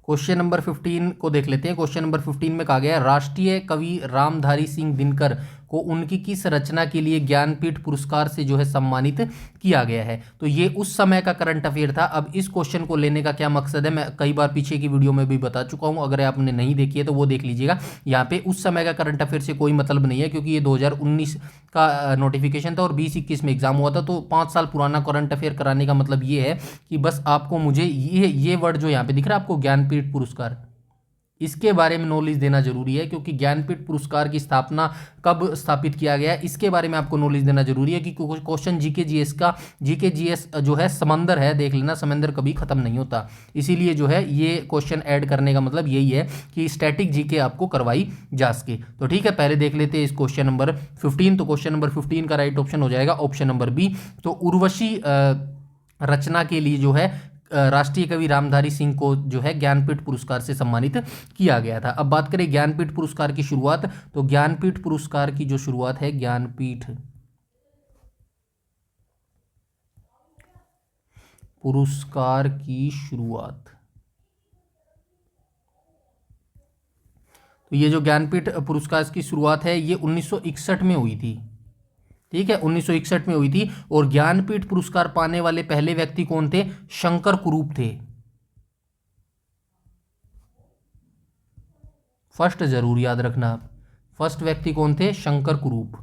क्वेश्चन नंबर 15 को देख लेते हैं। क्वेश्चन नंबर 15 में कहा गया है, राष्ट्रीय कवि रामधारी सिंह दिनकर को उनकी किस रचना के लिए ज्ञानपीठ पुरस्कार से जो है सम्मानित किया गया है? तो ये उस समय का करंट अफेयर था। अब इस क्वेश्चन को लेने का क्या मकसद है, मैं कई बार पीछे की वीडियो में भी बता चुका हूं, अगर आपने नहीं देखी है तो वो देख लीजिएगा। यहाँ पे उस समय का करंट अफेयर से कोई मतलब नहीं है, क्योंकि ये 2019 का नोटिफिकेशन था और 2021 में एग्जाम हुआ था। तो 5 साल पुराना करंट अफेयर कराने का मतलब ये है कि बस आपको मुझे ये वर्ड जो यहाँ पे दिख रहा है आपको, ज्ञानपीठ पुरस्कार, इसके बारे में नॉलेज देना जरूरी है, क्योंकि ज्ञानपीठ पुरस्कार की स्थापना कब स्थापित किया गया है इसके बारे में आपको नॉलेज देना जरूरी है। कि क्वेश्चन जीके जीएस का, जीके जीएस जो है समंदर है, देख लेना, समंदर कभी खत्म नहीं होता। इसीलिए जो है ये क्वेश्चन ऐड करने का मतलब यही है कि स्टैटिक जीके आपको करवाई जा सके। तो ठीक है, पहले देख लेते हैं इस क्वेश्चन नंबर 15। तो क्वेश्चन नंबर 15 का राइट ऑप्शन हो जाएगा ऑप्शन नंबर बी। तो उर्वशी रचना के लिए जो है राष्ट्रीय कवि रामधारी सिंह को जो है ज्ञानपीठ पुरस्कार से सम्मानित किया गया था। अब बात करें ज्ञानपीठ पुरस्कार की शुरुआत, तो ज्ञानपीठ पुरस्कार की जो शुरुआत है, ज्ञानपीठ पुरस्कार की शुरुआत, तो ये जो ज्ञानपीठ पुरस्कार की शुरुआत है ये 1961 में हुई थी, ठीक है, 1961 में हुई थी। और ज्ञानपीठ पुरस्कार पाने वाले पहले व्यक्ति कौन थे? शंकर कुरूप थे। फर्स्ट जरूर याद रखना आप, फर्स्ट व्यक्ति कौन थे? शंकर कुरूप।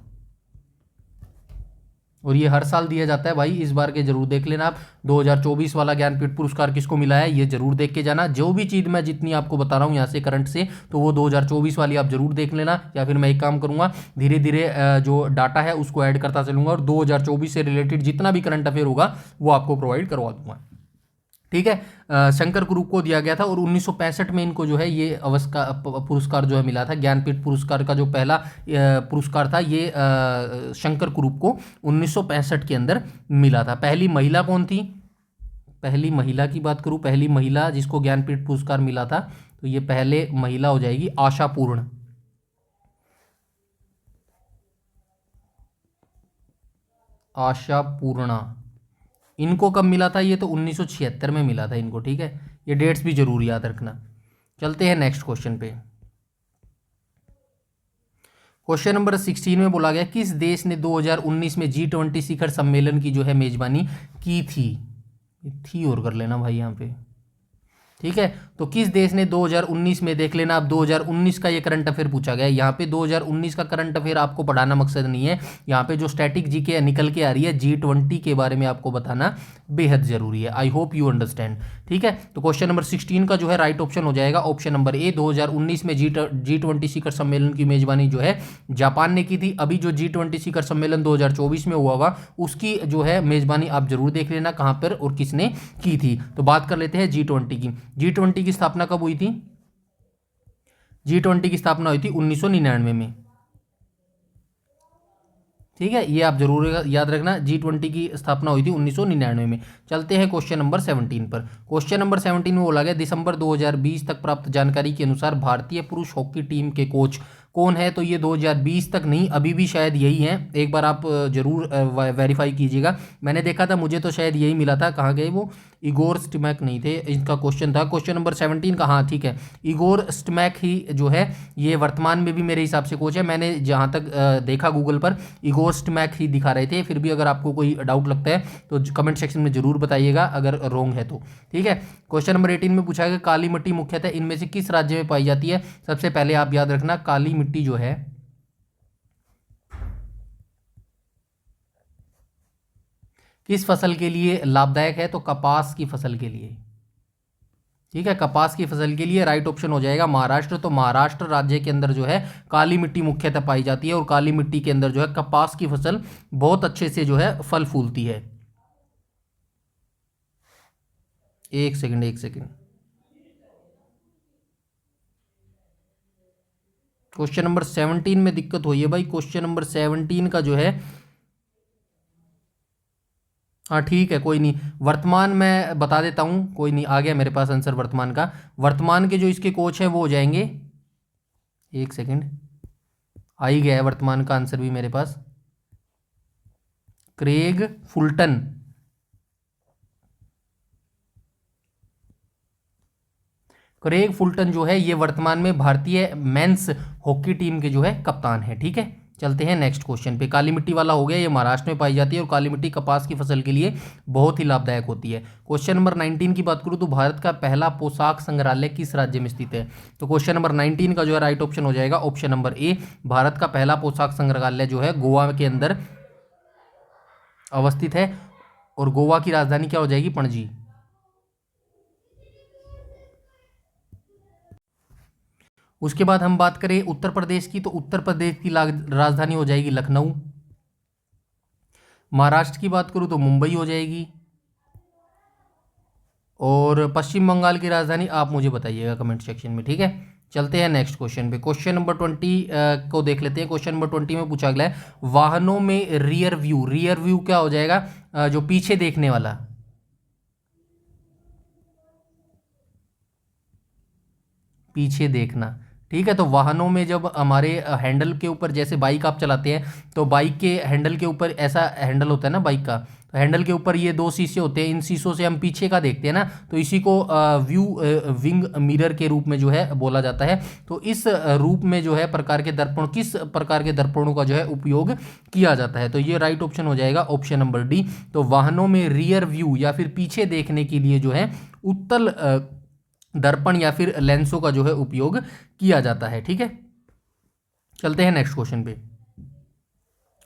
और ये हर साल दिया जाता है भाई, इस बार के जरूर देख लेना आप। 2024 वाला ज्ञानपीठ पुरस्कार किसको मिला है ये जरूर देख के जाना। जो भी चीज़ मैं जितनी आपको बता रहा हूँ यहाँ से करंट से, तो वो 2024 वाली आप जरूर देख लेना, या फिर मैं एक काम करूँगा, धीरे धीरे जो डाटा है उसको ऐड करता चलूँगा, और 2024 से रिलेटेड जितना भी करंट अफेयर होगा वो आपको प्रोवाइड करवा दूंगा, ठीक है। शंकर कुरूप को दिया गया था, और 1965 में इनको जो है ये पुरस्कार जो है मिला था। ज्ञानपीठ पुरस्कार का जो पहला पुरस्कार था ये शंकर कुरूप को 1965 के अंदर मिला था। पहली महिला कौन थी? पहली महिला की बात करूँ, पहली महिला जिसको ज्ञानपीठ पुरस्कार मिला था, तो ये पहले महिला हो जाएगी आशापूर्ण। आशापूर्णा, इनको कब मिला था? ये तो 1976 में मिला था इनको, ठीक है। ये डेट्स भी जरूर याद रखना। चलते हैं नेक्स्ट क्वेश्चन पे। क्वेश्चन नंबर 16 में बोला गया किस देश ने 2019 में G20 शिखर सम्मेलन की जो है मेजबानी की थी और कर लेना भाई यहाँ पे, ठीक है। तो किस देश ने 2019 में, देख लेना आप 2019 का ये करंट अफेयर पूछा गया है। यहाँ पे 2019 का करंट अफेयर आपको पढ़ाना मकसद नहीं है, यहाँ पे जो स्टैटिक जी के निकल के आ रही है G20 के बारे में आपको बताना बेहद जरूरी है। आई होप यू अंडरस्टैंड, ठीक है। तो क्वेश्चन नंबर 16 का जो है राइट ऑप्शन हो जाएगा ऑप्शन नंबर ए। 2019 में G20 शिखर सम्मेलन की मेजबानी जो है जापान ने की थी। अभी जो G20 शिखर सम्मेलन 2024 में हुआ होगा उसकी जो है मेजबानी आप जरूर देख लेना कहाँ पर और किसने की थी। तो बात कर लेते हैं G20 की। G20 की स्थापना कब हुई थी? G20 की स्थापना हुई थी 1999 में, ठीक है। ये आप जरूर याद रखना, G20 की स्थापना हुई थी 1999 में। चलते हैं क्वेश्चन नंबर 17 पर। क्वेश्चन नंबर 17 में बोला गया दिसंबर 2020 तक प्राप्त जानकारी के अनुसार भारतीय पुरुष हॉकी टीम के कोच कौन है? तो ये 2020 तक नहीं, अभी भी शायद यही है, एक बार आप जरूर वेरीफाई कीजिएगा। मैंने देखा था, मुझे तो शायद यही मिला था। कहाँ गए वो? इगोर स्टिमैक नहीं थे, इनका क्वेश्चन था क्वेश्चन नंबर 17 का। हाँ ठीक है, इगोर स्टिमैक ही जो है ये वर्तमान में भी मेरे हिसाब से कोच है। मैंने जहाँ तक देखा गूगल पर इगोर स्टिमैक ही दिखा रहे थे। फिर भी अगर आपको कोई डाउट लगता है तो कमेंट सेक्शन में जरूर बताइएगा अगर रॉन्ग है तो, ठीक है। क्वेश्चन नंबर 18 में पूछा गया काली मिट्टी मुख्यतः इनमें से किस राज्य में पाई जाती है? सबसे पहले आप याद रखना काली मिट्टी जो है किस फसल के लिए लाभदायक है? तो कपास की फसल के लिए, ठीक है। कपास की फसल के लिए राइट ऑप्शन हो जाएगा महाराष्ट्र। तो महाराष्ट्र राज्य के अंदर जो है काली मिट्टी मुख्यतः पाई जाती है और काली मिट्टी के अंदर जो है कपास की फसल बहुत अच्छे से जो है फल फूलती है। एक सेकंड, क्वेश्चन नंबर 17 में दिक्कत हुई है भाई। क्वेश्चन नंबर 17 का जो है, हाँ ठीक है कोई नहीं, वर्तमान मैं बता देता हूँ, कोई नहीं, आ गया मेरे पास आंसर वर्तमान का। वर्तमान के जो इसके कोच हैं वो हो जाएंगे, एक सेकंड, आ ही गया है वर्तमान का आंसर भी मेरे पास, क्रेग फुलटन। क्रेग फुलटन जो है ये वर्तमान में भारतीय मेंस हॉकी टीम के जो है कप्तान है, ठीक है। चलते हैं नेक्स्ट क्वेश्चन पे। काली मिट्टी वाला हो गया, ये महाराष्ट्र में पाई जाती है और काली मिट्टी कपास की फसल के लिए बहुत ही लाभदायक होती है। क्वेश्चन नंबर 19 की बात करूं तो भारत का पहला पोशाक संग्रहालय किस राज्य में स्थित है? तो क्वेश्चन नंबर 19 का जो है राइट ऑप्शन हो जाएगा ऑप्शन नंबर ए। भारत का पहला पोशाक संग्रहालय जो है गोवा के अंदर अवस्थित है और गोवा की राजधानी क्या हो जाएगी? पणजी। उसके बाद हम बात करें उत्तर प्रदेश की, तो उत्तर प्रदेश की राजधानी हो जाएगी लखनऊ। महाराष्ट्र की बात करूं तो मुंबई हो जाएगी और पश्चिम बंगाल की राजधानी आप मुझे बताइएगा कमेंट सेक्शन में, ठीक है। चलते हैं नेक्स्ट क्वेश्चन पे। क्वेश्चन नंबर 20 को देख लेते हैं। क्वेश्चन नंबर 20 में पूछा गया है वाहनों में रियर व्यू क्या हो जाएगा? जो पीछे देखने वाला, पीछे देखना, ठीक है। तो वाहनों में जब हमारे हैंडल के ऊपर, जैसे बाइक आप चलाते हैं तो बाइक के हैंडल के ऊपर ऐसा हैंडल होता है ना बाइक का, तो हैंडल के ऊपर ये दो शीशे होते हैं, इन शीशों से हम पीछे का देखते हैं ना, तो इसी को विंग मिरर के रूप में जो है बोला जाता है। तो इस रूप में जो है प्रकार के दर्पण, किस प्रकार के दर्पणों का जो है उपयोग किया जाता है? तो ये राइट ऑप्शन हो जाएगा ऑप्शन नंबर डी। तो वाहनों में रियर व्यू या फिर पीछे देखने के लिए जो है उत्तल दर्पण या फिर लेंसों का जो है उपयोग किया जाता है, ठीक है। चलते हैं नेक्स्ट क्वेश्चन पे।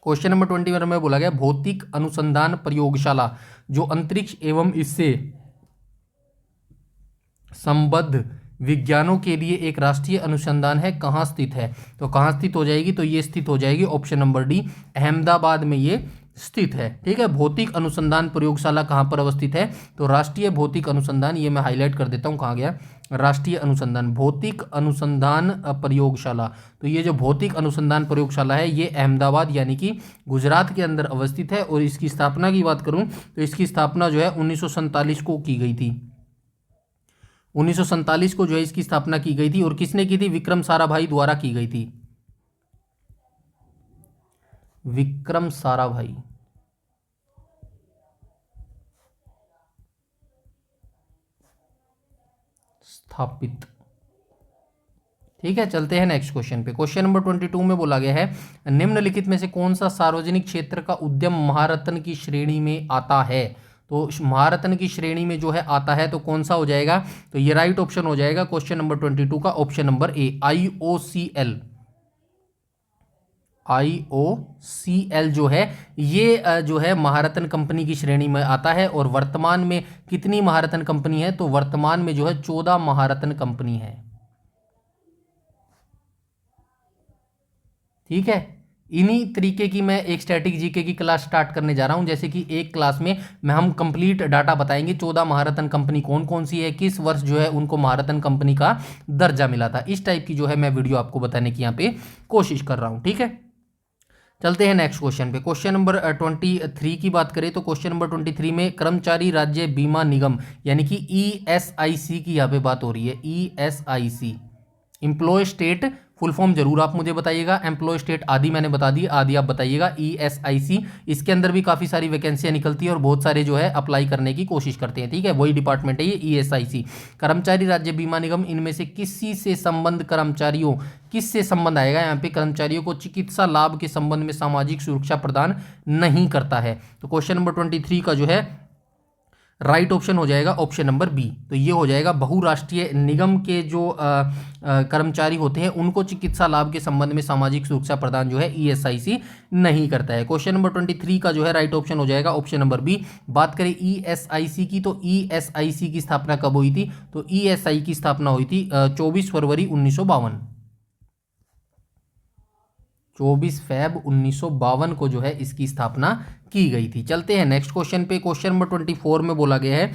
क्वेश्चन नंबर 21 में बोला गया भौतिक अनुसंधान प्रयोगशाला जो अंतरिक्ष एवं इससे संबद्ध विज्ञानों के लिए एक राष्ट्रीय अनुसंधान है, कहाँ स्थित है? तो कहाँ स्थित हो जाएगी? तो ये स्थित हो जाएगी ऑप्शन नंबर डी, अहमदाबाद में ये स्थित है, ठीक है। भौतिक अनुसंधान प्रयोगशाला कहाँ पर अवस्थित है? तो राष्ट्रीय भौतिक अनुसंधान, ये मैं हाईलाइट कर देता हूँ, कहाँ गया राष्ट्रीय अनुसंधान भौतिक अनुसंधान प्रयोगशाला। तो ये जो भौतिक अनुसंधान प्रयोगशाला है ये अहमदाबाद यानी कि गुजरात के अंदर अवस्थित है। और इसकी स्थापना की बात करूँ तो इसकी स्थापना जो है 1947 को की गई थी। 1947 को जो है इसकी स्थापना की गई थी और किसने की थी? विक्रम साराभाई द्वारा की गई थी। विक्रम साराभाई, स्थापित। ठीक है, चलते हैं नेक्स्ट क्वेश्चन पे। क्वेश्चन नंबर 22 में बोला गया है निम्नलिखित में से कौन सा सार्वजनिक क्षेत्र का उद्यम महारत्न की श्रेणी में आता है। तो महारत्न की श्रेणी में जो है आता है तो कौन सा हो जाएगा, तो ये राइट ऑप्शन हो जाएगा क्वेश्चन नंबर 22 का option number A, IOCL। IOCL जो है ये जो है महारत्न कंपनी की श्रेणी में आता है। और वर्तमान में कितनी महारत्न कंपनी है, तो वर्तमान में जो है 14 महारत्न कंपनी है। ठीक है, इन्हीं तरीके की मैं एक स्टैटिक जीके की क्लास स्टार्ट करने जा रहा हूं। जैसे कि एक क्लास में हम कंप्लीट डाटा बताएंगे, 14 महारत्न कंपनी कौन कौन सी है, किस वर्ष जो है उनको महारत्न कंपनी का दर्जा मिला था। इस टाइप की जो है मैं वीडियो आपको बताने की यहाँ पे कोशिश कर रहा हूँ। ठीक है, चलते हैं नेक्स्ट क्वेश्चन पे। क्वेश्चन नंबर 23 की बात करें तो क्वेश्चन नंबर 23 में कर्मचारी राज्य बीमा निगम यानी कि ESIC की यहाँ पे बात हो रही है। ESIC, employ state full form जरूर आप मुझे बताइएगा। एम्प्लॉय स्टेट आदि मैंने बता दी, आदि आप बताइएगा। ESIC, इसके अंदर भी काफ़ी सारी वैकेंसियां निकलती है और बहुत सारे जो है अप्लाई करने की कोशिश करते हैं। ठीक है, वही डिपार्टमेंट है ये ESIC, कर्मचारी राज्य बीमा निगम। इनमें से किसी से संबंध कर्मचारियों, किससे संबंध आएगा यहाँ पे, कर्मचारियों को चिकित्सा लाभ के संबंध में सामाजिक सुरक्षा प्रदान नहीं करता है। तो क्वेश्चन नंबर 23 का जो है राइट ऑप्शन हो जाएगा ऑप्शन नंबर बी। तो ये हो जाएगा बहुराष्ट्रीय निगम के जो कर्मचारी होते हैं उनको चिकित्सा लाभ के संबंध में सामाजिक सुरक्षा प्रदान जो है ESIC नहीं करता है। क्वेश्चन नंबर 23 का जो है राइट ऑप्शन हो जाएगा ऑप्शन नंबर बी। बात करें ESIC की, तो ESIC की स्थापना कब हुई थी, तो ESI की स्थापना हुई थी 24 फरवरी 1952। 24 फरवरी 1952 को जो है इसकी स्थापना की गई थी। चलते हैं नेक्स्ट क्वेश्चन पे। क्वेश्चन नंबर 24 में बोला गया है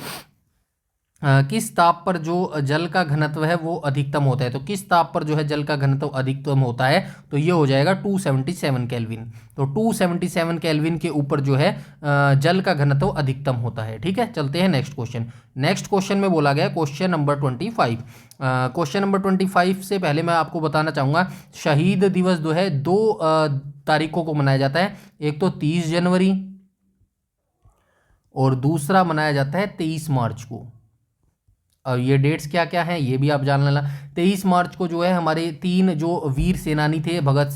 किस ताप पर जो जल का घनत्व है वो अधिकतम होता है। तो किस ताप पर जो है जल का घनत्व अधिकतम होता है, तो ये हो जाएगा 277 केल्विन। तो 277 केल्विन के ऊपर जो है जल का घनत्व अधिकतम होता है। ठीक है, चलते हैं नेक्स्ट क्वेश्चन। नेक्स्ट क्वेश्चन में बोला गया क्वेश्चन नंबर 25। क्वेश्चन नंबर 25 से पहले मैं आपको बताना चाहूँगा शहीद दिवस जो है 2 तारीखों को मनाया जाता है। एक तो 30 जनवरी और दूसरा मनाया जाता है 23 मार्च को। और ये डेट्स क्या क्या हैं ये भी आप जान लेना। 23 मार्च को जो है हमारे 3 जो वीर सेनानी थे, भगत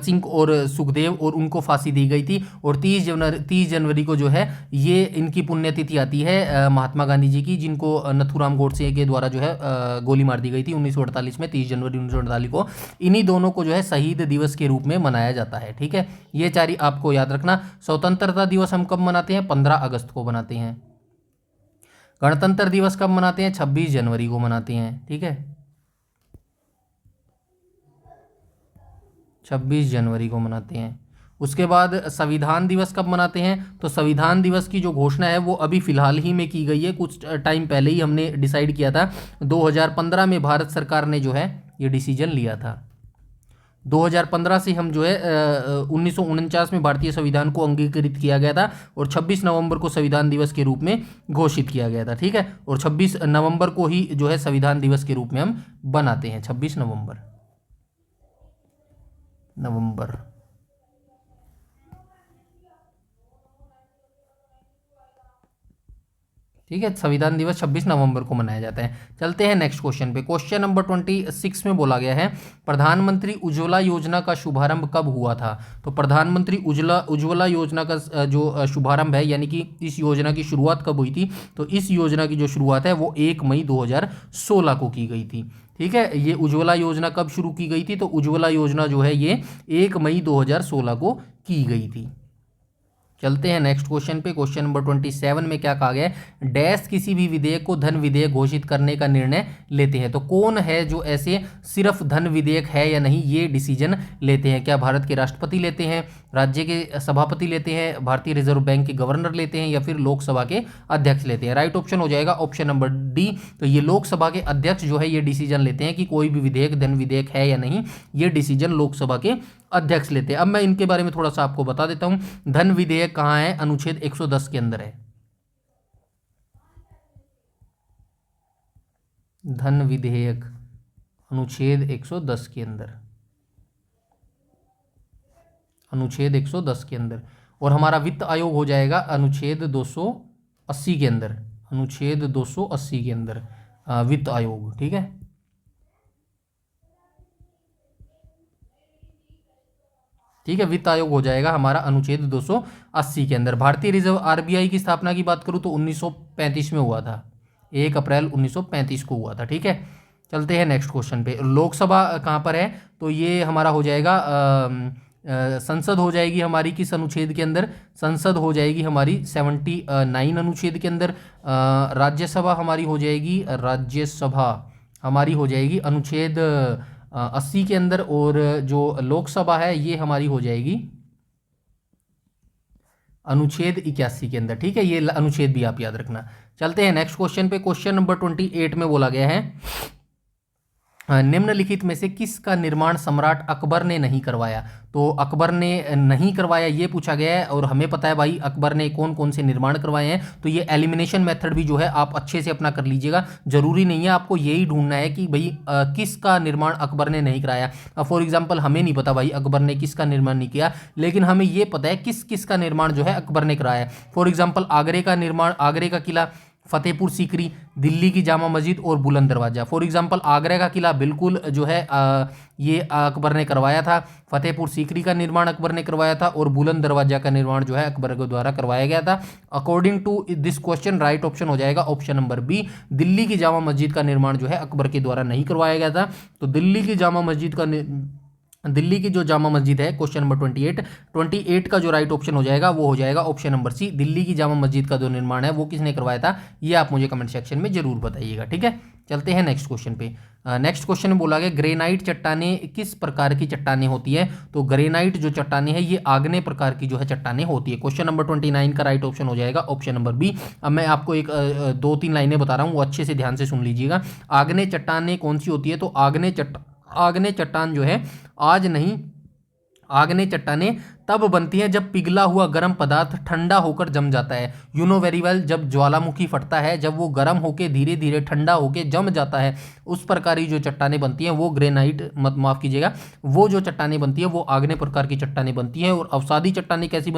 सिंह और सुखदेव, और उनको फांसी दी गई थी। और 30 जनवरी को जो है ये इनकी पुण्यतिथि आती है महात्मा गांधी जी की, जिनको नथुराम गोडसे के द्वारा जो है गोली मार दी गई थी 1948 में, 30 जनवरी 1948 को। इन्हीं दोनों को जो है शहीद दिवस के रूप में मनाया जाता है। ठीक है, ये 4 आपको याद रखना। स्वतंत्रता दिवस हम कब मनाते हैं, 15 अगस्त को मनाते हैं। गणतंत्र दिवस कब मनाते हैं, 26 जनवरी को मनाते हैं। ठीक है, 26 जनवरी को मनाते हैं। उसके बाद संविधान दिवस कब मनाते हैं, तो संविधान दिवस की जो घोषणा है वो अभी फिलहाल ही में की गई है, कुछ टाइम पहले ही हमने डिसाइड किया था। 2015 में भारत सरकार ने जो है ये डिसीजन लिया था। 2015 से हम जो है 1949 में भारतीय संविधान को अंगीकृत किया गया था और 26 नवंबर को संविधान दिवस के रूप में घोषित किया गया था। ठीक है, और 26 नवंबर को ही जो है संविधान दिवस के रूप में हम बनाते हैं, 26 नवंबर। ठीक है, संविधान दिवस 26 नवंबर को मनाया जाता है। चलते हैं नेक्स्ट क्वेश्चन पे। क्वेश्चन नंबर 26 में बोला गया है प्रधानमंत्री उज्ज्वला योजना का शुभारंभ कब हुआ था। तो प्रधानमंत्री उज्ज्वला योजना का जो शुभारंभ है, यानी कि इस योजना की शुरुआत कब हुई थी, तो इस योजना की जो शुरुआत है वो 1 मई 2016 को की गई थी। ठीक है, ये उज्ज्वला योजना कब शुरू की गई थी, तो उज्ज्वला योजना जो है ये 1 मई 2016 को की गई थी। चलते हैं नेक्स्ट क्वेश्चन पे। क्वेश्चन नंबर 27 में क्या कहा गया है, डैश किसी भी विधेयक को धन विधेयक घोषित करने का निर्णय लेते हैं। तो कौन है जो ऐसे सिर्फ धन विधेयक है या नहीं ये डिसीजन लेते हैं। क्या भारत के राष्ट्रपति लेते हैं, राज्य के सभापति लेते हैं, भारतीय रिजर्व बैंक के गवर्नर लेते हैं, या फिर लोकसभा के अध्यक्ष लेते हैं। राइट ऑप्शन हो जाएगा ऑप्शन नंबर डी। तो ये लोकसभा के अध्यक्ष जो है ये डिसीजन लेते हैं कि कोई भी विधेयक धन विधेयक है या नहीं, ये डिसीजन लोकसभा के अध्यक्ष लेते हैं। अब मैं इनके बारे में थोड़ा सा आपको बता देता हूं। धन विधेयक कहाँ है, अनुच्छेद 110 के अंदर है। धन विधेयक अनुच्छेद 110 के अंदर, अनुच्छेद 110 के अंदर। और हमारा वित्त आयोग हो जाएगा अनुच्छेद 280 के अंदर। अनुच्छेद 280 के अंदर वित्त आयोग, ठीक है। ठीक है, वित्त आयोग हो जाएगा हमारा अनुच्छेद 280 के अंदर। भारतीय रिजर्व आरबीआई की स्थापना की बात करूं तो 1935 में हुआ था, 1 अप्रैल 1935 को हुआ था, ठीक है। चलते हैं नेक्स्ट क्वेश्चन पे। लोकसभा कहाँ पर है, तो ये हमारा हो जाएगा संसद हो जाएगी हमारी किस अनुच्छेद के अंदर, संसद हो जाएगी हमारी 79 अनुच्छेद के अंदर। राज्यसभा हमारी हो जाएगी, राज्यसभा हमारी हो जाएगी अनुच्छेद 80 के अंदर, और जो लोकसभा है ये हमारी हो जाएगी अनुच्छेद 81 के अंदर, ठीक है। ये अनुच्छेद भी आप याद रखना। चलते हैं नेक्स्ट क्वेश्चन पे। क्वेश्चन नंबर 28 में बोला गया है निम्नलिखित में से किसका निर्माण सम्राट अकबर ने नहीं करवाया। तो अकबर ने नहीं करवाया ये पूछा गया है, और हमें पता है भाई अकबर ने कौन कौन से निर्माण करवाए हैं। तो ये एलिमिनेशन मेथड भी जो है आप अच्छे से अपना कर लीजिएगा। जरूरी नहीं है आपको यही ढूंढना है कि भाई किसका निर्माण अकबर ने नहीं कराया। फॉर एग्जाम्पल हमें नहीं पता भाई अकबर ने किसका निर्माण नहीं किया, लेकिन हमें ये पता है किस किस का निर्माण जो है अकबर ने कराया। फॉर एग्जाम्पल आगरे का निर्माण, आगरे का किला, फतेहपुर सीकरी, दिल्ली की जामा मस्जिद और बुलंद दरवाजा। फॉर एग्जांपल आगरा का किला बिल्कुल जो है ये अकबर ने करवाया था, फतेहपुर सीकरी का निर्माण अकबर ने करवाया था, और बुलंद दरवाजा का निर्माण जो है अकबर के द्वारा करवाया गया था। According to this question right option हो जाएगा ऑप्शन नंबर बी, दिल्ली की जामा मस्जिद का निर्माण जो है अकबर के द्वारा नहीं करवाया गया था। तो दिल्ली की जामा मस्जिद का दिल्ली की जो जामा मस्जिद है, क्वेश्चन नंबर 28 का जो राइट ऑप्शन हो जाएगा वो हो जाएगा ऑप्शन नंबर सी, दिल्ली की जामा मस्जिद का जो निर्माण है वो किसने करवाया था, ये आप मुझे कमेंट सेक्शन में जरूर बताइएगा, ठीक है। चलते हैं नेक्स्ट क्वेश्चन पे। नेक्स्ट क्वेश्चन में बोला गया ग्रेनाइट चट्टानें किस प्रकार की चट्टानें होती है। तो ग्रेनाइट जो चट्टानें है ये आग्नेय प्रकार की जो है चट्टानें होती है। क्वेश्चन नंबर 29 का राइट ऑप्शन हो जाएगा ऑप्शन नंबर बी। अब मैं आपको एक 2-3 लाइनें बता रहा हूँ, वो अच्छे से ध्यान से सुन लीजिएगा। आग्नेय चट्टानें कौन सी होती है, तो आग्नेय चट्टान जो है आज नहीं, आग्नेय चट्टानें तब बनती हैं जब पिघला हुआ गर्म पदार्थ ठंडा होकर जम जाता है। यू नो वेरी वेल, जब ज्वालामुखी फटता है, जब वो गर्म होकर धीरे धीरे ठंडा होकर जम जाता है, उस प्रकार की जो चट्टानें बनती हैं वो ग्रेनाइट, माफ कीजिएगा, वो जो चट्टानें बनती है वो आग्नेय प्रकार की चट्टानें बनती हैं। और अवसादी चट्टानें कैसी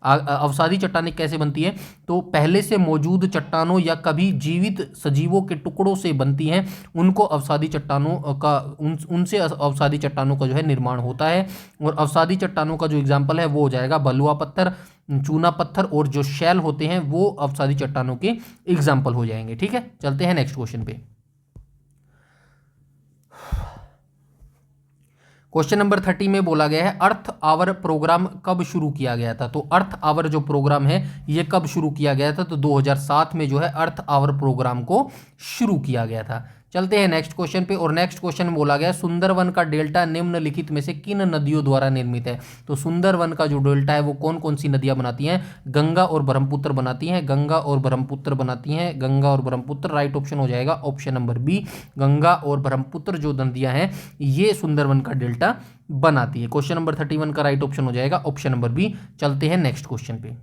अवसादी चट्टानें कैसे बनती हैं, तो पहले से मौजूद चट्टानों या कभी जीवित सजीवों के टुकड़ों से बनती हैं, उनको अवसादी चट्टानों का उनसे अवसादी चट्टानों का जो है निर्माण होता है। और अवसादी चट्टानों का जो एग्जाम्पल है वो हो जाएगा बलुआ पत्थर, चूना पत्थर, और जो शैल होते हैं वो अवसादी चट्टानों के एग्जाम्पल हो जाएंगे, ठीक है। चलते हैं नेक्स्ट क्वेश्चन पे। क्वेश्चन नंबर 30 में बोला गया है अर्थ आवर प्रोग्राम कब शुरू किया गया था। तो अर्थ आवर जो प्रोग्राम है ये कब शुरू किया गया था, तो 2007 में जो है अर्थ आवर प्रोग्राम को शुरू किया गया था। चलते हैं नेक्स्ट क्वेश्चन पे। और नेक्स्ट क्वेश्चन में बोला गया सुंदरवन का डेल्टा निम्नलिखित में से किन नदियों द्वारा निर्मित है। तो सुंदरवन का जो डेल्टा है वो कौन कौन सी नदियां बनाती हैं, गंगा और ब्रह्मपुत्र बनाती हैं, गंगा और ब्रह्मपुत्र बनाती हैं, गंगा और ब्रह्मपुत्र। राइट ऑप्शन हो जाएगा ऑप्शन नंबर बी, गंगा और ब्रह्मपुत्र जो नदियां हैं ये सुंदरवन का डेल्टा बनाती है। क्वेश्चन नंबर 31 का राइट ऑप्शन हो जाएगा ऑप्शन नंबर बी। चलते हैं नेक्स्ट क्वेश्चन पे।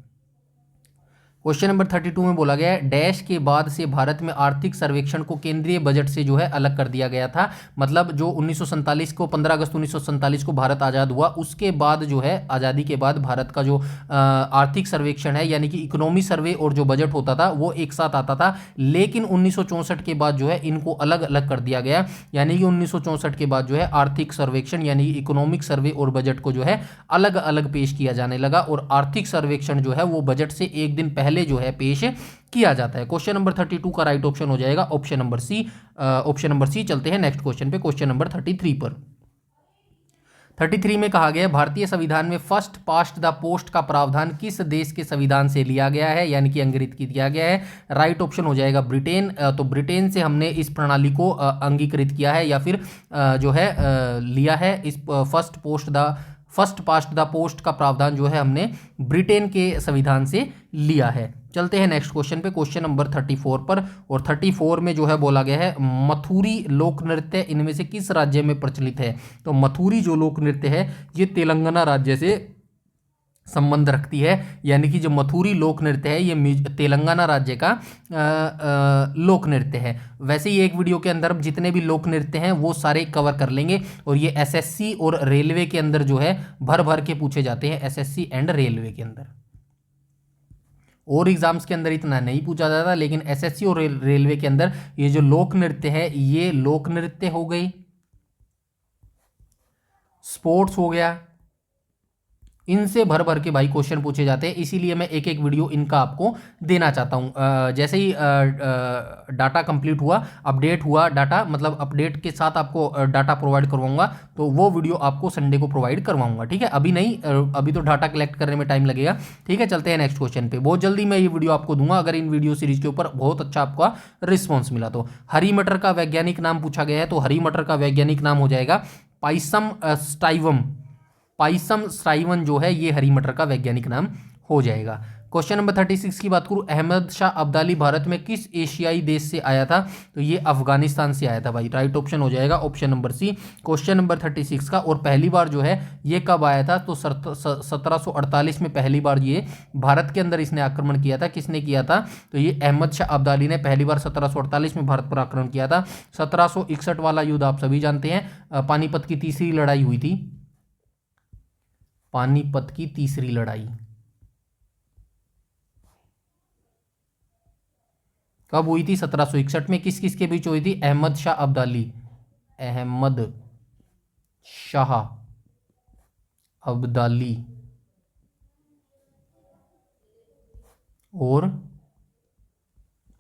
क्वेश्चन नंबर 32 में बोला गया है डैश के बाद से भारत में आर्थिक सर्वेक्षण को केंद्रीय बजट से जो है अलग कर दिया गया था। मतलब जो 1947 को 15 अगस्त 1947 को भारत आज़ाद हुआ, उसके बाद जो है आज़ादी के बाद भारत का जो आर्थिक सर्वेक्षण है यानी कि इकोनॉमी सर्वे और जो बजट होता था वो एक साथ आता था। लेकिन 1964 के बाद जो है इनको अलग अलग कर दिया गया, यानी कि 1964 के बाद जो है आर्थिक सर्वेक्षण यानी इकोनॉमिक सर्वे और बजट को जो है अलग अलग पेश किया जाने लगा। और आर्थिक सर्वेक्षण जो है वो बजट से एक दिन पहले जो है पेश किया जाता है। क्वेश्चन नंबर 32 का राइट ऑप्शन हो जाएगा option number C, option number C. चलते हैं नेक्स्ट क्वेश्चन पे, क्वेश्चन नंबर 33 पर। 33 में कहा गया भारतीय संविधान में फर्स्ट पास्ट द पोस्ट का प्रावधान किस देश के संविधान से लिया गया है यानी कि अंग्रेजित किया गया है। राइट ऑप्शन हो जाएगा ब्रिटेन। तो ब्रिटेन से हमने इस प्रणाली को अंगीकृत किया है या फिर जो है लिया है। इस फर्स्ट पास्ट द पोस्ट का प्रावधान जो है हमने ब्रिटेन के संविधान से लिया है। चलते हैं नेक्स्ट क्वेश्चन पे, क्वेश्चन नंबर 34 पर। और 34 में जो है बोला गया है मथुरी लोक नृत्य इनमें से किस राज्य में प्रचलित है। तो मथुरी जो लोक नृत्य है ये तेलंगाना राज्य से संबंध रखती है, यानी कि जो मथुरी लोक नृत्य है ये तेलंगाना राज्य का लोक नृत्य है। वैसे ही एक वीडियो के अंदर जितने भी लोक नृत्य हैं वो सारे कवर कर लेंगे। और ये एसएससी और रेलवे के अंदर जो है भर भर के पूछे जाते हैं, एसएससी एंड रेलवे के अंदर। और एग्जाम्स के अंदर इतना नहीं पूछा जाता, लेकिन एसएससी और रेलवे के अंदर ये जो लोक नृत्य है, ये लोक नृत्य हो गई, स्पोर्ट्स हो गया, इनसे भर भर के भाई क्वेश्चन पूछे जाते हैं। इसीलिए मैं एक एक वीडियो इनका आपको देना चाहता हूँ। जैसे ही डाटा कंप्लीट हुआ, अपडेट हुआ डाटा, मतलब अपडेट के साथ आपको डाटा प्रोवाइड करवाऊंगा, तो वो वीडियो आपको संडे को प्रोवाइड करवाऊंगा, ठीक है। अभी नहीं, अभी तो डाटा कलेक्ट करने में टाइम लगेगा, ठीक है। चलते हैं नेक्स्ट क्वेश्चन पे। बहुत जल्दी मैं ये वीडियो आपको दूंगा अगर इन वीडियो सीरीज के ऊपर बहुत अच्छा आपका रिस्पॉन्स मिला तो। हरी मटर का वैज्ञानिक नाम पूछा गया है, तो हरी मटर का वैज्ञानिक नाम हो जाएगा पाइसम स्टाइवम। पाइसम स्टाइवन जो है ये हरी मटर का वैज्ञानिक नाम हो जाएगा। क्वेश्चन नंबर 36 की बात करूं, अहमद शाह अब्दाली भारत में किस एशियाई देश से आया था, तो ये अफगानिस्तान से आया था भाई। राइट ऑप्शन हो जाएगा option number C, question number 36 का। और पहली बार जो है ये कब आया था, तो 1748 में पहली बार ये भारत के अंदर इसने आक्रमण किया था। किसने किया था, तो ये अहमद शाह अब्दाली ने पहली बार 1748 में भारत पर आक्रमण किया था। 1761 वाला युद्ध आप सभी जानते हैं, पानीपत की तीसरी लड़ाई हुई थी। पानीपत की तीसरी लड़ाई कब हुई थी, 1761 में। किस किस के बीच हुई थी, अहमद शाह अब्दाली, अहमद शाह अब्दाली और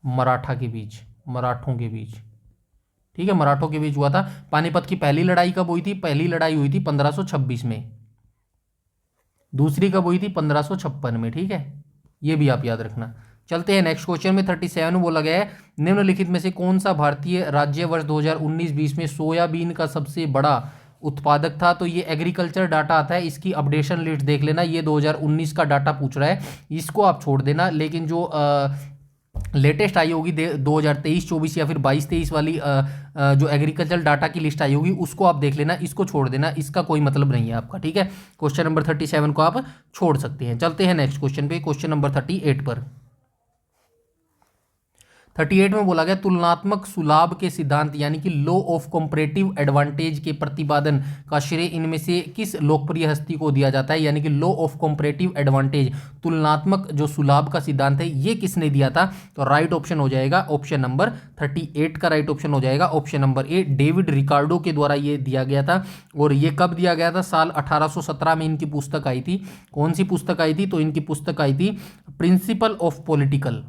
मराठा के बीच, मराठों के बीच, ठीक है, मराठों के बीच हुआ था। पानीपत की पहली लड़ाई कब हुई थी, पहली लड़ाई हुई थी 1526 में, दूसरी कब हुई थी 1556 में, ठीक है, ये भी आप याद रखना। चलते हैं नेक्स्ट क्वेश्चन में। 37 में बोला गया है, निम्नलिखित में से कौन सा भारतीय राज्य वर्ष 2019-20 में सोयाबीन का सबसे बड़ा उत्पादक था, तो ये एग्रीकल्चर डाटा आता है, इसकी अपडेशन लिस्ट देख लेना। ये 2019 का डाटा पूछ रहा है, इसको आप छोड़ देना, लेकिन जो लेटेस्ट आई होगी 2023-24 या फिर 22-23 वाली जो एग्रीकल्चर डाटा की लिस्ट आई होगी उसको आप देख लेना, इसको छोड़ देना, इसका कोई मतलब नहीं है आपका, ठीक है। क्वेश्चन नंबर 37 को आप छोड़ सकते हैं। चलते हैं नेक्स्ट क्वेश्चन पे, क्वेश्चन नंबर 38 पर। 38 में बोला गया, तुलनात्मक सुलाभ के सिद्धांत यानी कि लॉ ऑफ कंपैरेटिव एडवांटेज के प्रतिपादन का श्रेय इनमें से किस लोकप्रिय हस्ती को दिया जाता है, यानी कि लॉ ऑफ कंपैरेटिव एडवांटेज, तुलनात्मक जो सुलाभ का सिद्धांत है, ये किसने दिया था, तो राइट ऑप्शन हो जाएगा ऑप्शन नंबर 38 का राइट ऑप्शन हो जाएगा option number A, David Ricardo के द्वारा ये दिया गया था। और ये कब दिया गया था, साल 1817 में इनकी पुस्तक आई थी। कौन सी पुस्तक आई थी, तो इनकी पुस्तक आई थी principle of political,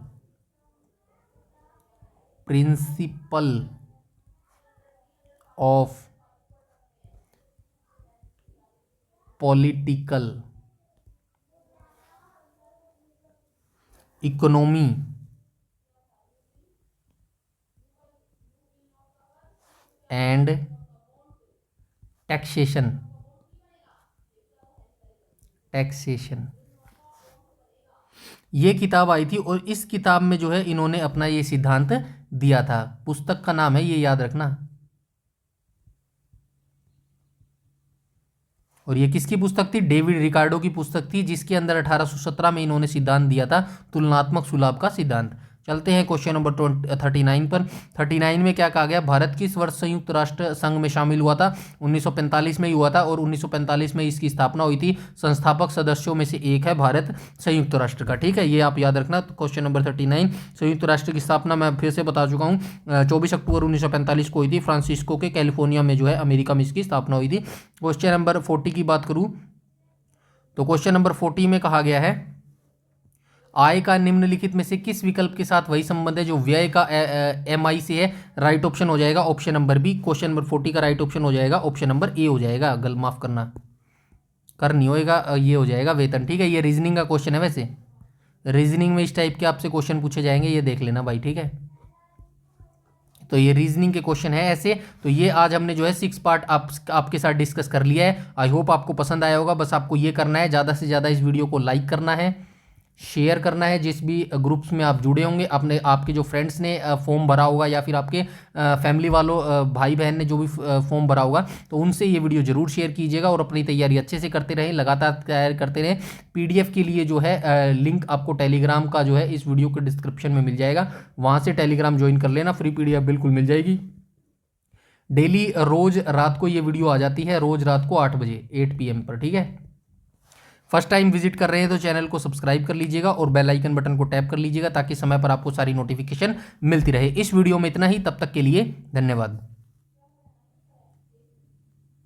principle of political economy and taxation, taxation, ये किताब आई थी। और इस किताब में जो है इन्होंने अपना ये सिद्धांत दिया था। पुस्तक का नाम है, ये याद रखना। और ये किसकी पुस्तक थी, डेविड रिकार्डो की पुस्तक थी, जिसके अंदर 1817 में इन्होंने सिद्धांत दिया था, तुलनात्मक सुलाभ का सिद्धांत। चलते हैं क्वेश्चन नंबर 39 पर। 39 में क्या कहा गया, भारत किस वर्ष संयुक्त राष्ट्र संघ में शामिल हुआ था, 1945 में ही हुआ था, और 1945 में इसकी स्थापना हुई थी। संस्थापक सदस्यों में से एक है भारत संयुक्त राष्ट्र का, ठीक है, ये आप याद रखना। क्वेश्चन नंबर 39, संयुक्त राष्ट्र की स्थापना मैं फिर से बता चुका हूँ, 24 अक्टूबर 1945 को हुई थी, फ्रांसिस्को के कैलिफोर्निया में जो है अमेरिका में इसकी स्थापना हुई थी। क्वेश्चन नंबर 40 की बात करूँ तो क्वेश्चन नंबर 40 में कहा गया है, आय का निम्नलिखित में से किस विकल्प के साथ वही संबंध है जो व्यय का एमआई से है। राइट ऑप्शन हो जाएगा option number B. Question number 40 का राइट ऑप्शन हो जाएगा ऑप्शन नंबर ए हो जाएगा। गलत माफ करना, कर नहीं होएगा, ये हो जाएगा वेतन, ठीक है। ये रीजनिंग का क्वेश्चन है, वैसे रीजनिंग में इस टाइप के आपसे क्वेश्चन पूछे जाएंगे, ये देख लेना भाई, ठीक है। तो ये रीजनिंग के क्वेश्चन है ऐसे। तो ये आज हमने जो है 6 पार्ट आपके साथ डिस्कस कर लिया है। आई होप आपको पसंद आया होगा। बस आपको ये करना है, ज़्यादा से ज़्यादा इस वीडियो को लाइक करना है, शेयर करना है, जिस भी ग्रुप्स में आप जुड़े होंगे, अपने आपके जो फ्रेंड्स ने फॉर्म भरा होगा या फिर आपके फैमिली वालों भाई बहन ने जो भी फॉर्म भरा होगा, तो उनसे ये वीडियो जरूर शेयर कीजिएगा। और अपनी तैयारी अच्छे से करते रहें, लगातार तैयारी करते रहें। पीडीएफ के लिए जो है लिंक आपको टेलीग्राम का जो है इस वीडियो के डिस्क्रिप्शन में मिल जाएगा, वहाँ से टेलीग्राम ज्वाइन कर लेना, फ्री पीडीएफ बिल्कुल मिल जाएगी। डेली रोज़ रात को ये वीडियो आ जाती है, रोज़ रात को 8 बजे 8 PM पर, ठीक है। फर्स्ट टाइम विजिट कर रहे हैं तो चैनल को सब्सक्राइब कर लीजिएगा और बेल आइकन बटन को टैप कर लीजिएगा ताकि समय पर आपको सारी नोटिफिकेशन मिलती रहे। इस वीडियो में इतना ही, तब तक के लिए धन्यवाद।